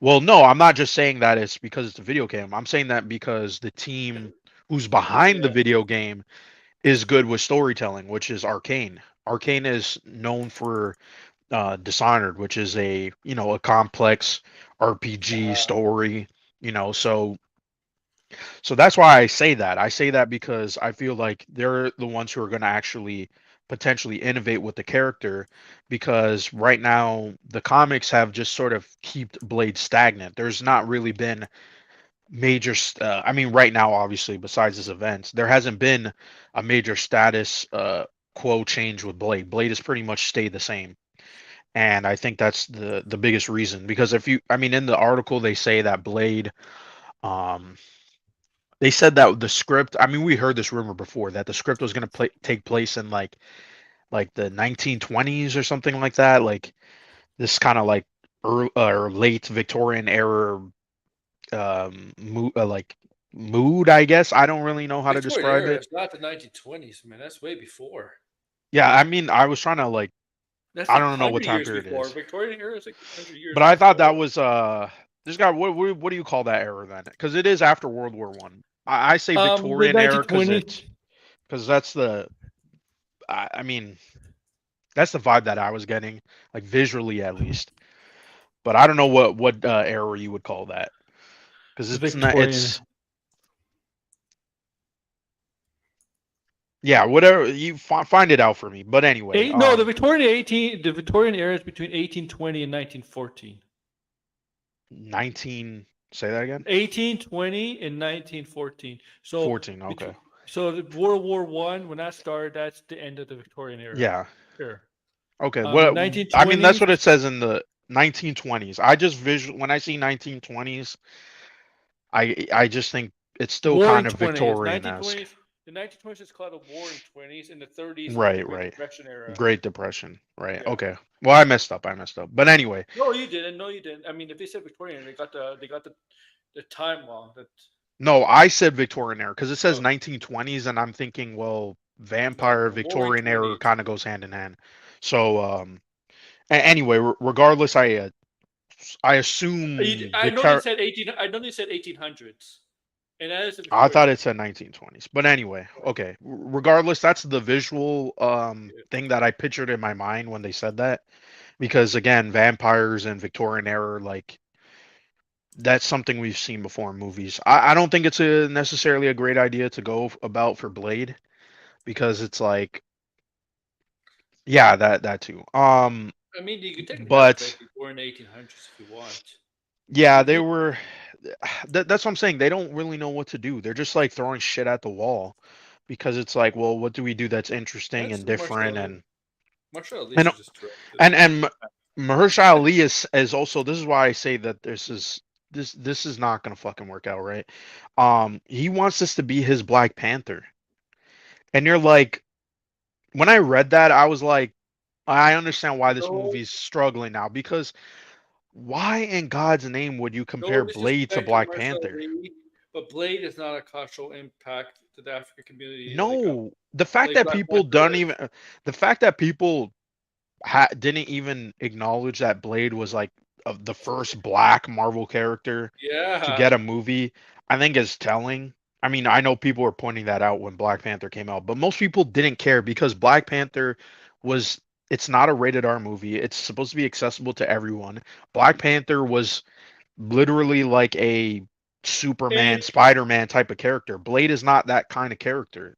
well, no, I'm not just saying that it's because it's a video game. I'm saying that because the team who's behind the
Yeah.
video game is good with storytelling, which is Arcane. Arcane is known for Dishonored, which is a complex RPG story, so that's why I say that. I say that because I feel like they're the ones who are going to actually potentially innovate with the character, because right now the comics have just sort of kept Blade stagnant. There's not really been I mean right now obviously besides this event, there hasn't been a major status quo change with Blade. Blade has pretty much stayed the same. And I think that's the biggest reason, because I mean in the article they say that Blade um they said that the script, I mean we heard this rumor before that the script was going to take place in like the 1920s or something like that, like this kind of like early, or late Victorian era like mood, I guess. I don't really know how to
Victorian
describe
era
it.
is not the 1920s, man. That's way before.
Yeah, I mean I was trying to like,
That's
I
like
don't know what
100
time
years
period it
before.
is,
Victorian era is like 100 years
but I thought
before.
that was this guy, what do you call that era then? Because it is after World War One. I say
The
Victorian era
1920s.
because that's the I mean that's the vibe that I was getting, like visually at least. But I don't know what era you would call that because
The
it's not.
Victorian.
It's yeah, whatever you find it out for me. But anyway,
No, the Victorian era is between 1820 and 1914.
19. Say that again.
1820 and 1914. So
14. Okay.
so the World War One, when that started, that's the end of the Victorian era.
Yeah.
Sure.
Okay.
The
What I mean, that's
1920s.
what it says in the 1920s. I just visual when I see 1920s, I just think it's still
Roaring
kind of
20s.
Victorian-esque.
1920s. The 1920s is called the Roaring 20s. In the 30s, was the
Right.
Great
Right.
Depression era.
Great Depression. Right.
Yeah.
Okay. Well, I messed up. But anyway,
No, you didn't. No, you didn't. I mean, if they said Victorian, they got the time wrong. That
no, I said Victorian era because it says
oh,
1920s, and I'm thinking, well,
no,
vampire
no, Roaring
Victorian era
20s.
kind of goes hand in hand. So, anyway, regardless, I assume
I
the
know they said 18. I know they said 1800s, and that is the
I
Victorian
thought
era.
it said 1920s, but anyway, okay. Regardless, that's the visual thing that I pictured in my mind when they said that, because again, vampires and Victorian era, like that's something we've seen before in movies. I don't think it's necessarily a great idea to go about for Blade because it's like, yeah, that too.
I mean, you could technically have
But
Blake before in the 1800s if you want.
yeah,
If
they
you,
were. That's what I'm saying. They don't really know what to do. They're just like throwing shit at the wall because it's like, well, what do we do that's interesting
that's
and different
Marshall Ali
and
should just direct this.
and Mahershala Ali is also. This is why I say that this is not gonna fucking work out, right? He wants this to be his Black Panther, and you're like, when I read that, I was like, I understand why this
No,
movie's struggling now because why in God's name would you
no
compare Blade to
disrespect to
Black
Marshall
Panther?
Ali, but Blade is not a cultural impact to the African community
No, the fact that
Black
people
Panther
don't
is.
even the fact that people didn't even acknowledge that Blade was like the first black Marvel character to
Yeah,
get a movie, I think is telling. I mean, I know people were pointing that out when Black Panther came out, but most people didn't care because Black Panther was it's not a rated R movie. It's supposed to be accessible to everyone. Black Panther was literally like a Superman,
and
Spider-Man type of character. Blade is not that kind of character.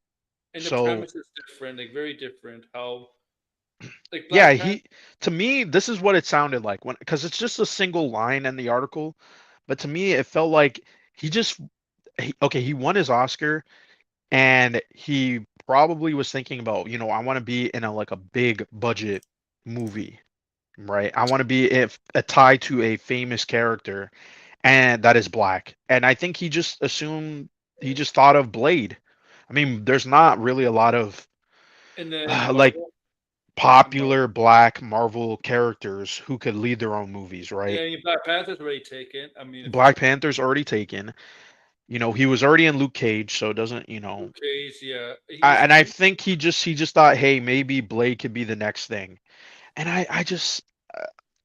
the
So
premise is different, like very different. How like
yeah,
Black Panther.
he to me this is what it sounded like when because it's just a single line in the article, but to me it felt like he just okay, he won his Oscar and he probably was thinking about, I want to be in a like a big budget movie, right? I want to be if a tie to a famous character and that is black. And I think he just assumed he just thought of Blade. I mean, there's not really a lot of
In the
like
Marvel, in
popular
Marvel.
black Marvel characters who could lead their own movies,
Yeah,
right?
Black Panther's already taken. I mean, if
Black Panther's already taken. He was already in Luke Cage, so it doesn't,
Luke Cage, yeah, he
I,
was.
and I think he just thought, hey, maybe Blade could be the next thing. And I just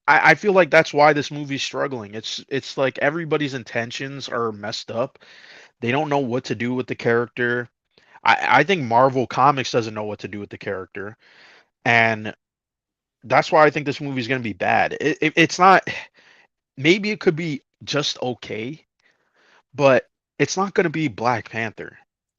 I feel like that's why this movie's struggling. It's like everybody's intentions are messed up. They don't know what to do with the character. I think Marvel Comics doesn't know what to do with the character. And that's why I think this movie's gonna be bad. It's not. Maybe it could be just okay, but it's not gonna be Black Panther.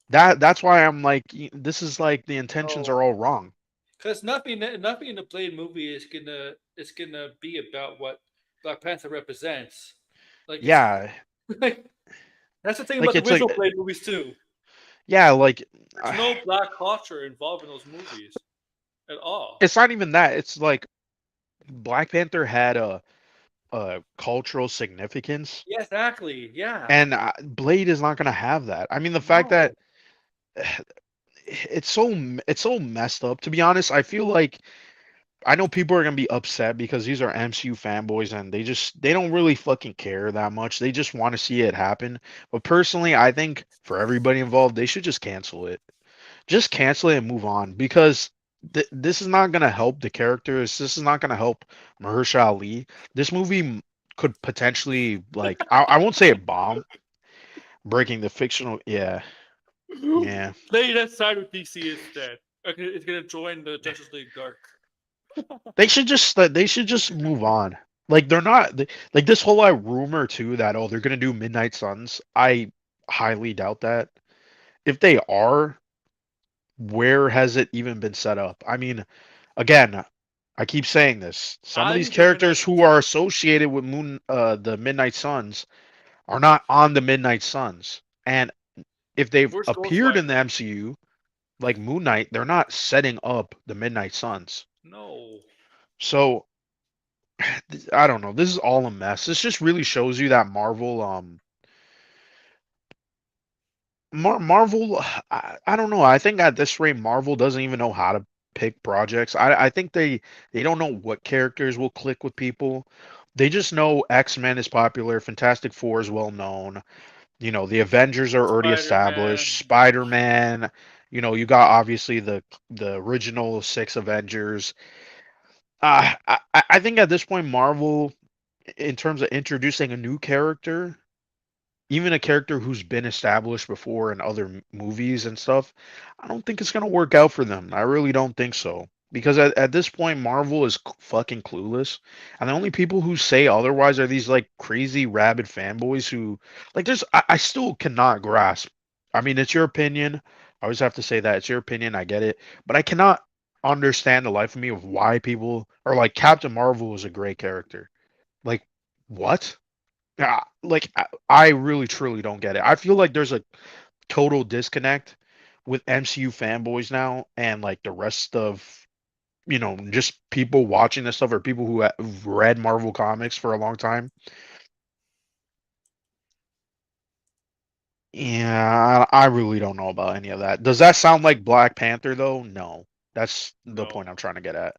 That's why I'm like, this is like the intentions
No,
are all wrong.
because nothing in the Blade movie is gonna be about what Black Panther represents. Like it's
Yeah,
like that's the thing
like
about the
it's like,
original Blade movies too.
yeah, like
There's no black culture involved in those movies at all.
it's not even that. It's like Black Panther had a cultural significance,
Yeah, exactly. Yeah.
and Blade is not gonna have that. I mean, the fact that
No.
it's so messed up. To be honest, I feel like I know people are gonna be upset because these are MCU fanboys and they don't really fucking care that much. They just want to see it happen. But personally, I think for everybody involved, they should just cancel it. Just cancel it and move on because this is not gonna help the characters. This is not gonna help Mahershala Ali. This movie could potentially like I won't say a bomb, breaking the fictional. Yeah, yeah.
Lay that side with DC instead. Okay, it's gonna join the Justice League Dark.
They should just move on. Like they're not like this whole rumor too that they're gonna do Midnight Suns. I highly doubt that. If they are, where has it even been set up? I mean, again, I keep saying this. Some of
I
these
think the Midnight
characters
Suns.
who are associated with the Midnight Suns are not on the Midnight Suns. And if they've
Where's Ghost
appeared in the
Rider?
MCU, like Moon Knight, they're not setting up the Midnight Suns.
No.
So I don't know. This is all a mess. This just really shows you that Marvel, I don't know. I think at this rate, Marvel doesn't even know how to pick projects. I think they don't know what characters will click with people. They just know X-Men is popular, Fantastic Four is well known. You know, the Avengers are already established.
Spider-Man.
Spider-Man, you know, you got obviously the original six Avengers. I think at this point, Marvel, in terms of introducing a new character, even a character who's been established before in other movies and stuff, I don't think it's gonna work out for them. I really don't think so. Because at this point, Marvel is fucking clueless, and the only people who say otherwise are these like crazy rabid fanboys who, like, I still cannot grasp. I mean, it's your opinion. I always have to say that it's your opinion. I get it, but I cannot understand the life of me of why people are like Captain Marvel is a great character. Like, what? Yeah, like I really truly don't get it. I feel like there's a total disconnect with MCU fanboys now and like the rest of, you know, just people watching this stuff or people who have read Marvel comics for a long time. Yeah, I really don't know about any of that. Does that sound like Black Panther though? No. That's the
No.
point I'm trying to get at.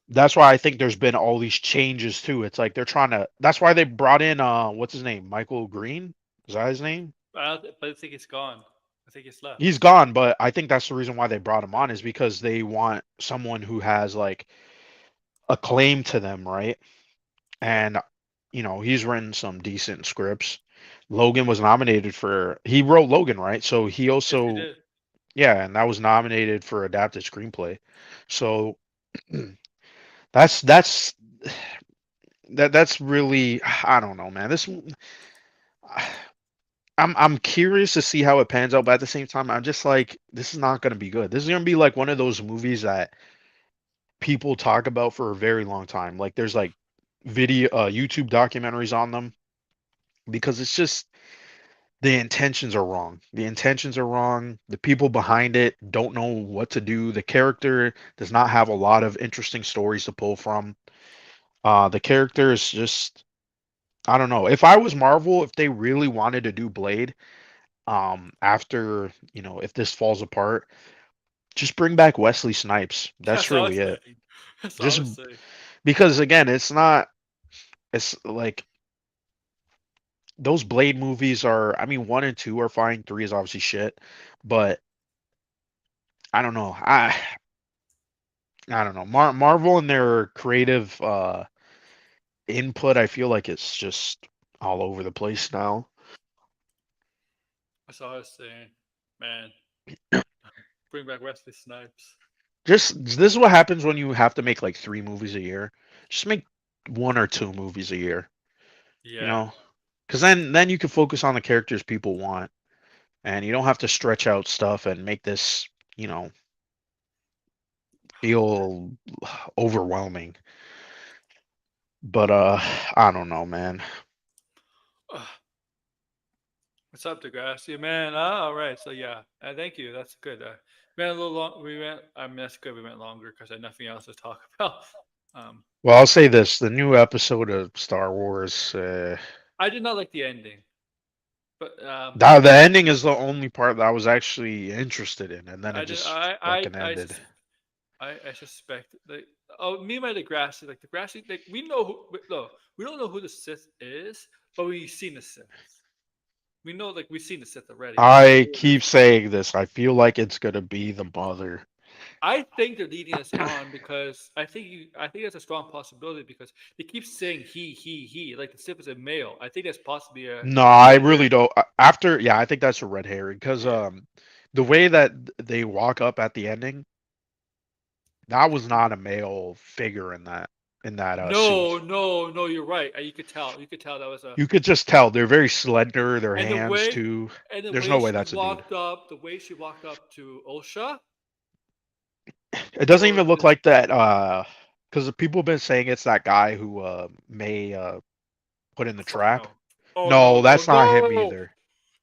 That's why I think there's been all these changes too. It's like they're trying to. That's why they brought in what's his name? Michael Green? Is that his name?
But I think it's gone. I think it's left.
He's gone, but I think that's the reason why they brought him on is because they want someone who has like a claim to them, right?
Yeah.
And you know, he's written some decent scripts. Logan was nominated for he wrote Logan, right? So he
Yes, he
also
did.
yeah, and that was nominated for adapted screenplay. So that's that's really I don't know, man. This I'm curious to see how it pans out, but at the same time, I'm just like, this is not gonna be good. This is gonna be like one of those movies that people talk about for a very long time. Like there's like YouTube documentaries on them because it's just the intentions are wrong. The intentions are wrong. The people behind it don't know what to do. The character does not have a lot of interesting stories to pull from. The character is just I don't know. If I was Marvel, if they really wanted to do Blade, after, you know, if this falls apart, just bring back Wesley Snipes. That's
That's all I was
really it.
saying. That's all I
Just
was saying.
because again, it's like those Blade movies are, I mean, one and two are fine, three is obviously shit, but I don't know. I don't know. Marvel and their creative input, I feel like it's just all over the place now.
That's all I was saying. Man, bring back Wesley Snipes.
Just this is what happens when you have to make like three movies a year. Just make one or two movies a year, you
Yeah.
know? Because then you can focus on the characters people want, and you don't have to stretch out stuff and make this, you know, feel overwhelming. But I don't know, man.
Ugh. What's up, Degrassi? Man, all right. So, yeah. Thank you. That's good. Went a little long. We went, I mean, that's good. We went longer because I had nothing else to talk about. Um,
Well, I'll say this: the new episode of Star Wars,
I did not like the ending, but
the ending is the only part that I was actually interested in, and then it
I did.
just fucking ended.
I suspect that. Oh, me and my Degrassi, like Degrassi, like we know who. No, we don't know who the Sith is, but we've seen the Sith. We know, like we've seen the Sith already. We know
I
who it
keep
is.
saying this. I feel like it's gonna be the mother.
I think they're leading us on because I think that's a strong possibility because they keep saying he like the Sith is a male. I think that's possibly a
No, I
gender.
really don't. After, yeah, I think that's a red herring because
Yeah.
the way that they walk up at the ending, that was not a male figure in that
No,
suit.
no, no. You're right. You could tell. You could tell that was a
You could just tell they're very slender, their
and the
hands
way
too.
and the
There's
way
no way
she
that's a dude.
walked up, the way she walked up to Osha
It doesn't
or
even look like that because the people have been saying it's that guy who May put in the
fuck
trap.
no. Oh no,
No,
no,
that's not him
no.
either.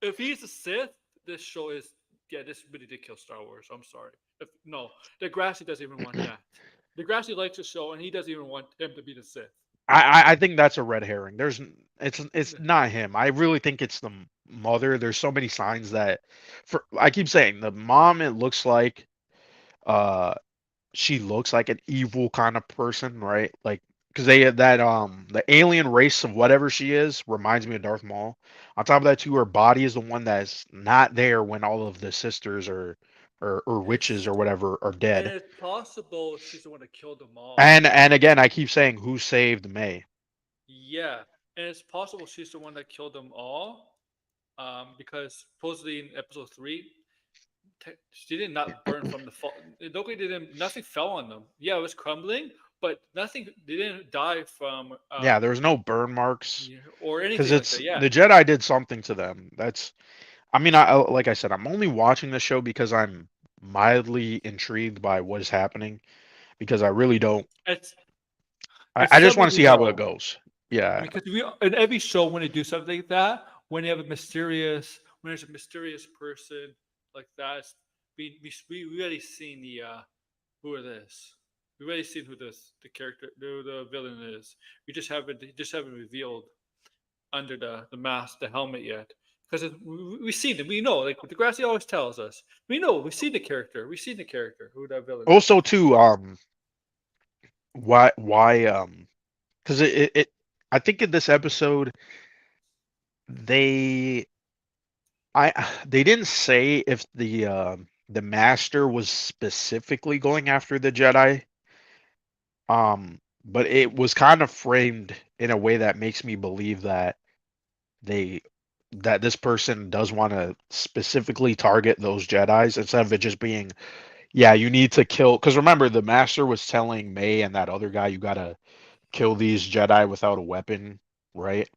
If he's a Sith, this show is this really did kill Star Wars. I'm sorry. If no, Degrassi doesn't even want that. Degrassi likes the show and he doesn't even want him to be the Sith.
I think that's a red herring. It's not him. I really think it's the mother. There's so many signs that for I keep saying the mom it looks like uh she looks like an evil kind of person, right? Like because they that the alien race of whatever she is reminds me of Darth Maul. On top of that too, her body is the one that's not there when all of the sisters or witches
It's
or whatever are
and
dead.
it's possible she's the one that killed them all.
And again, I keep saying who saved May.
Yeah, and it's possible she's the one that killed them all. Because supposedly in episode 3, she did not burn from the fall. Nobody didn't. Nothing fell on them. Yeah, it was crumbling, but nothing. They didn't die from
Yeah, there was no burn marks
or
because
anything like that.
it's
Yeah,
the Jedi did something to them. That's I mean, like I said, I'm only watching the show because I'm mildly intrigued by what is happening because I really don't.
it's
I
it's
just want
somebody
to
we
see how it
know
goes. Yeah,
because we in every show when they do something like that, when they have a mysterious, when there's a mysterious person like that, we already seen the who are this. We already seen who the character the villain is. We just haven't revealed under the mask, the helmet yet. Because we see them, we know. Like Degrassi always tells us, we know. We see the character. We see the character who that villain is.
also too why because I think in this episode they I they didn't say if the master was specifically going after the Jedi, but it was kind of framed in a way that makes me believe that they that this person does want to specifically target those Jedis instead of it just being, yeah, you need to kill. Because remember, the master was telling May and that other guy, you gotta kill these Jedi without a weapon, right?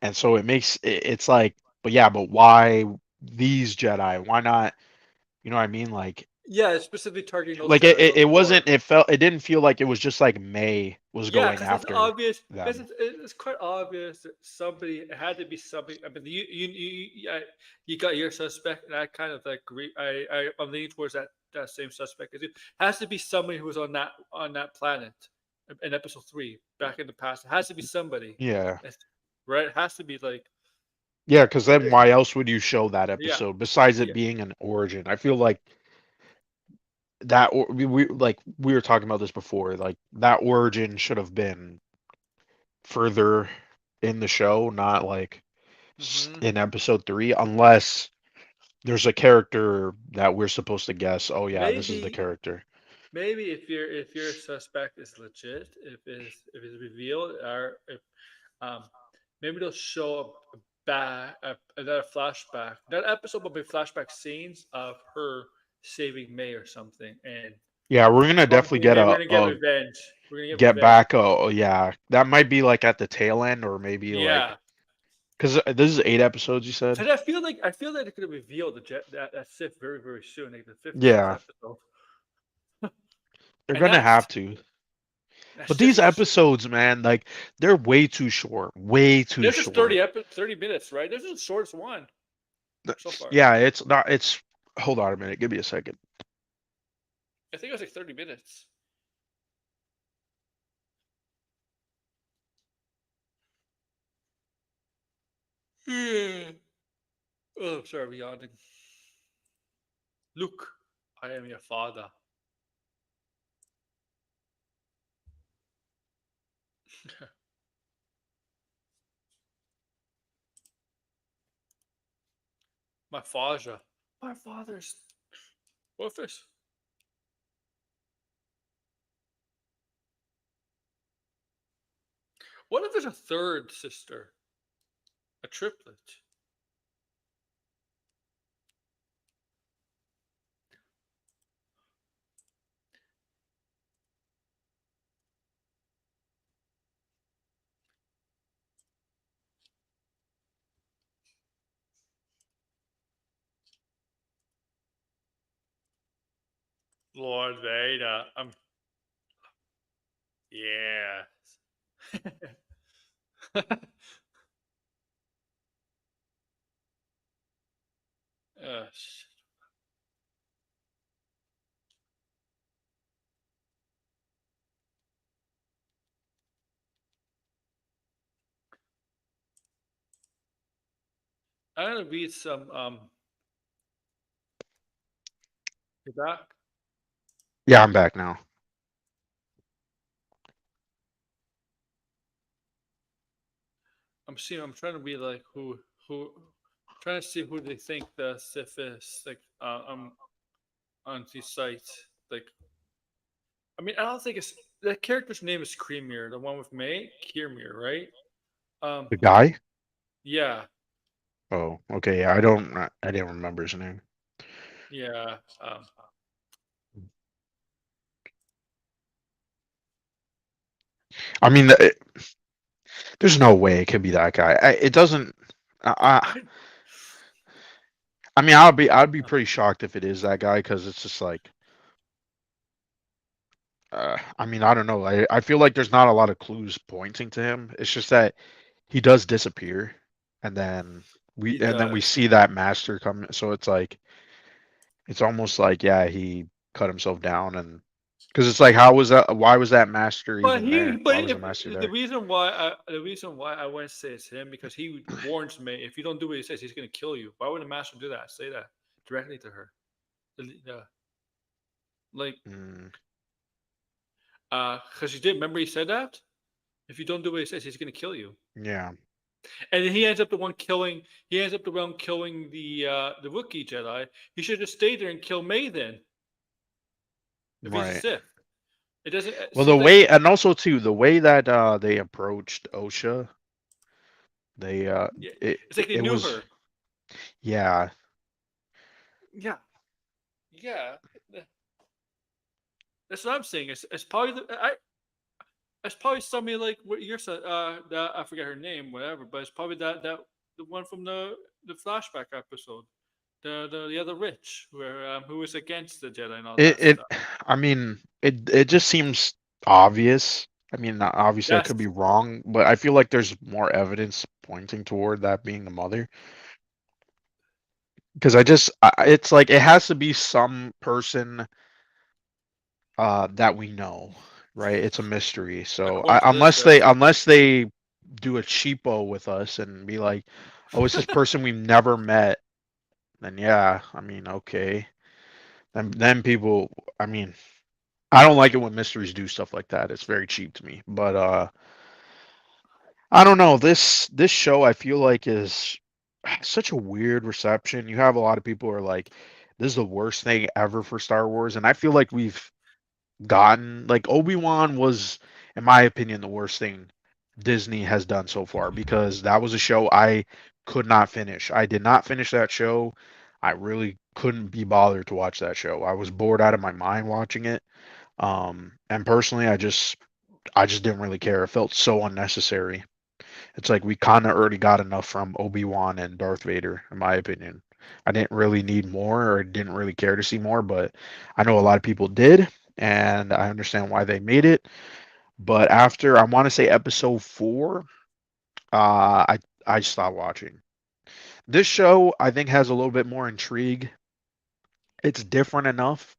And so it's like, but yeah, but why these Jedi? Why not? You know what I mean?
Yeah, it's specifically targeting those
Like
Jedi, those
it
four.
wasn't. It didn't feel like it was just like May was
Yeah,
going
because it's
after
obvious. Because
them.
it's quite obvious that somebody it had to be somebody. I mean, yeah, you got your suspect, and I kind of agree. I'm leaning towards that same suspect. It has to be somebody who was on that planet in episode 3 back in the past. It has to be somebody,
Yeah.
It's- right? It has to be like
Yeah, because then why else would you show that
yeah,
episode besides it
yeah.
being an origin? I feel like that or we were talking about this before. Like that origin should have been further in the show, not like
hmm
in episode 3, unless there's a character that we're supposed to guess. Oh yeah, this is the
Maybe
character.
maybe if your suspect is legit, if it's revealed, or if um maybe they'll show a another flashback. That episode will be flashback scenes of her saving May or something, and
Yeah, we're gonna definitely
maybe we're gonna get revenge. We're gonna get
get
revenge.
back. Oh yeah, that might be like at the tail end, or maybe like
Yeah,
because this is 8 episodes. You said.
because I feel like they're gonna reveal that Sith very soon, like the fifth, sixth
Yeah,
episode,
they're
and
gonna have to.
that's
But
just
these
a
episodes, man, like they're way too short. Way too
this is
short.
30 minutes, right? This is the shortest one so far.
Yeah, it's not. It's. Hold on a minute. Give me a second.
I think it was like 30 minutes. Hmm. Oh, sorry, I'm yawning. Luke, I am your father. My father. My father's. What is? What if there's a third sister? A triplet? Lord Vader. Yeah. Shit. I'm gonna read some. You back?
Yeah, I'm back now.
I'm seeing. I'm trying to be like who. Trying to see who they think the Sith is. Like on these sites. Like I mean, I don't think it's the character's name is Creamier, the one with May Kiermere, right? Um,
The guy?
yeah,
Oh, okay. Yeah, I didn't remember his name.
yeah.
I mean, there's no way it could be that guy. It doesn't. I mean, I'd be pretty shocked if it is that guy because it's just like. I mean, I don't know. I feel like there's not a lot of clues pointing to him. It's just that he does disappear, and then
He
we
does.
see that master come. So it's like it's almost like yeah, he cut himself down, and because it's like how was that? Why was that master even there?
But
Why was the
if
master
the
there?
reason why I wouldn't say it's him because he warns May if you don't do what he says, he's gonna kill you. Why would the master do that? Say that directly to her. Like,
Mm,
because he did. Remember, he said that if you don't do what he says, he's gonna kill you.
yeah,
And then he ends up the one killing. He ends up the one killing the rookie Jedi. He should have stayed there and killed May then. If he's a
right.
Sith, it doesn't
Well,
see
the
like
way and also too the way that they approached Osha, they
yeah,
it
it's like they
it
knew
was
her.
yeah.
Yeah, yeah. That's what I'm saying. It's probably it's probably somebody like what you're saying. I forget her name, whatever. But it's probably that the one from the flashback episode, the other rich, where who was against the Jedi and all that
It
stuff.
I mean it just seems obvious. I mean, obviously I
Yes,
could be wrong, but I feel like there's more evidence pointing toward that being the mother. Because it's like it has to be some person that we know, right? It's a mystery. So
according to this,
unless they do a cheapo with us and be like, oh, it's this person we've never met, then yeah, I mean, okay. Then people, I mean, I don't like it when mysteries do stuff like that. It's very cheap to me. But I don't know. This show I feel like is such a weird reception. You have a lot of people who are like, this is the worst thing ever for Star Wars, and I feel like we've gotten like Obi-Wan was, in my opinion, the worst thing Disney has done so far because that was a show I could not finish. I did not finish that show. I really couldn't be bothered to watch that show. I was bored out of my mind watching it. And personally, I just didn't really care. It felt so unnecessary. It's like we kind of already got enough from Obi-Wan and Darth Vader, in my opinion. I didn't really need more or didn't really care to see more, but I know a lot of people did, and I understand why they made it. But after I want to say episode 4, I stopped watching. This show I think has a little bit more intrigue. It's different enough,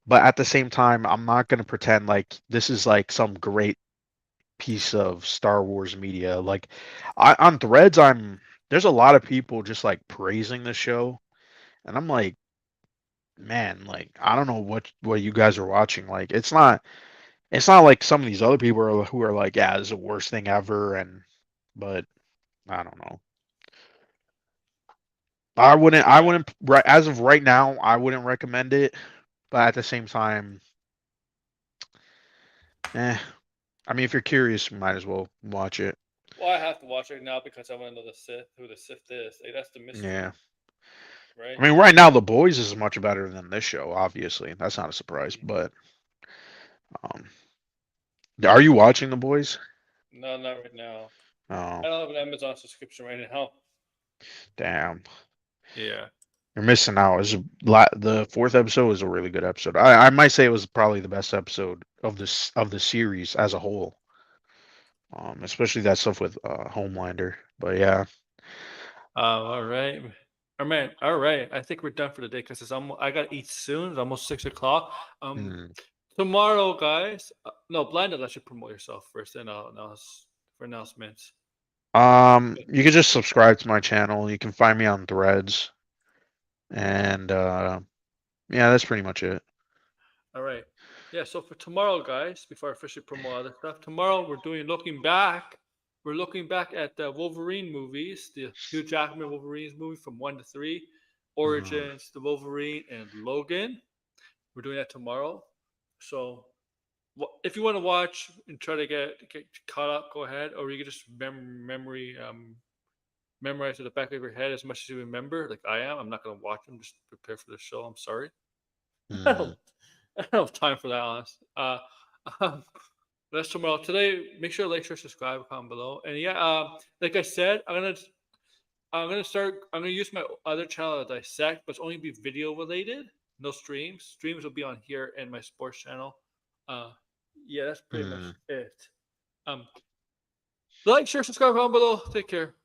but at the same time, I'm not gonna pretend like this is like some great piece of Star Wars media. Like on Threads, there's a lot of people just like praising the show, and I'm like, man, like I don't know what you guys are watching. Like it's not like some of these other people who are like, yeah, this is the worst thing ever, and but I don't know. I
yeah.
wouldn't right as of right now, I wouldn't recommend it, but at the same time, eh, I mean, if you're curious, you might as well watch it.
Well, I have to watch it now because I want to know who the Sith is. Like, that's the mystery,
Yeah.
right?
I mean, right now, The Boys is much better than this show. Obviously, that's not a surprise. But um, are you watching The Boys?
No, not right now.
Oh,
I don't have an Amazon subscription right now.
damn.
Yeah.
You're missing out. The fourth episode was a really good episode. I might say it was probably the best episode of the series as a whole. Especially that stuff with Homelander. But yeah.
All right. Oh, man. All right. I think we're done for the day because I got to eat soon. It's almost 6 o'clock.
Hmm.
Tomorrow, guys. No, Blinded, let you promote yourself first, then I'll announce for announcements.
You can just subscribe to my channel. You can find me on Threads, and yeah, that's pretty much it.
All right. Yeah. So for tomorrow, guys, before I officially promote other stuff, tomorrow we're looking back. We're looking back at the Wolverine movies, the Hugh Jackman Wolverines movie from 1 to 3, Origins, the Wolverine, and Logan. We're doing that tomorrow. So if you want to watch and try to get caught up, go ahead, or you can just memorize to the back of your head as much as you remember. Like I am. I'm not going to watch them. Just prepare for the show. I'm sorry. I
Hmm.
don't have time for that, honest. Um, that's tomorrow. Today, make sure to like, share, subscribe, comment below. And yeah, like I said, I'm gonna use my other channel to dissect, but it's only be video related. No streams. Streams will be on here and my sports channel. Yeah, that's pretty much
Hmm.
it. Like, share, subscribe, comment below. Take care.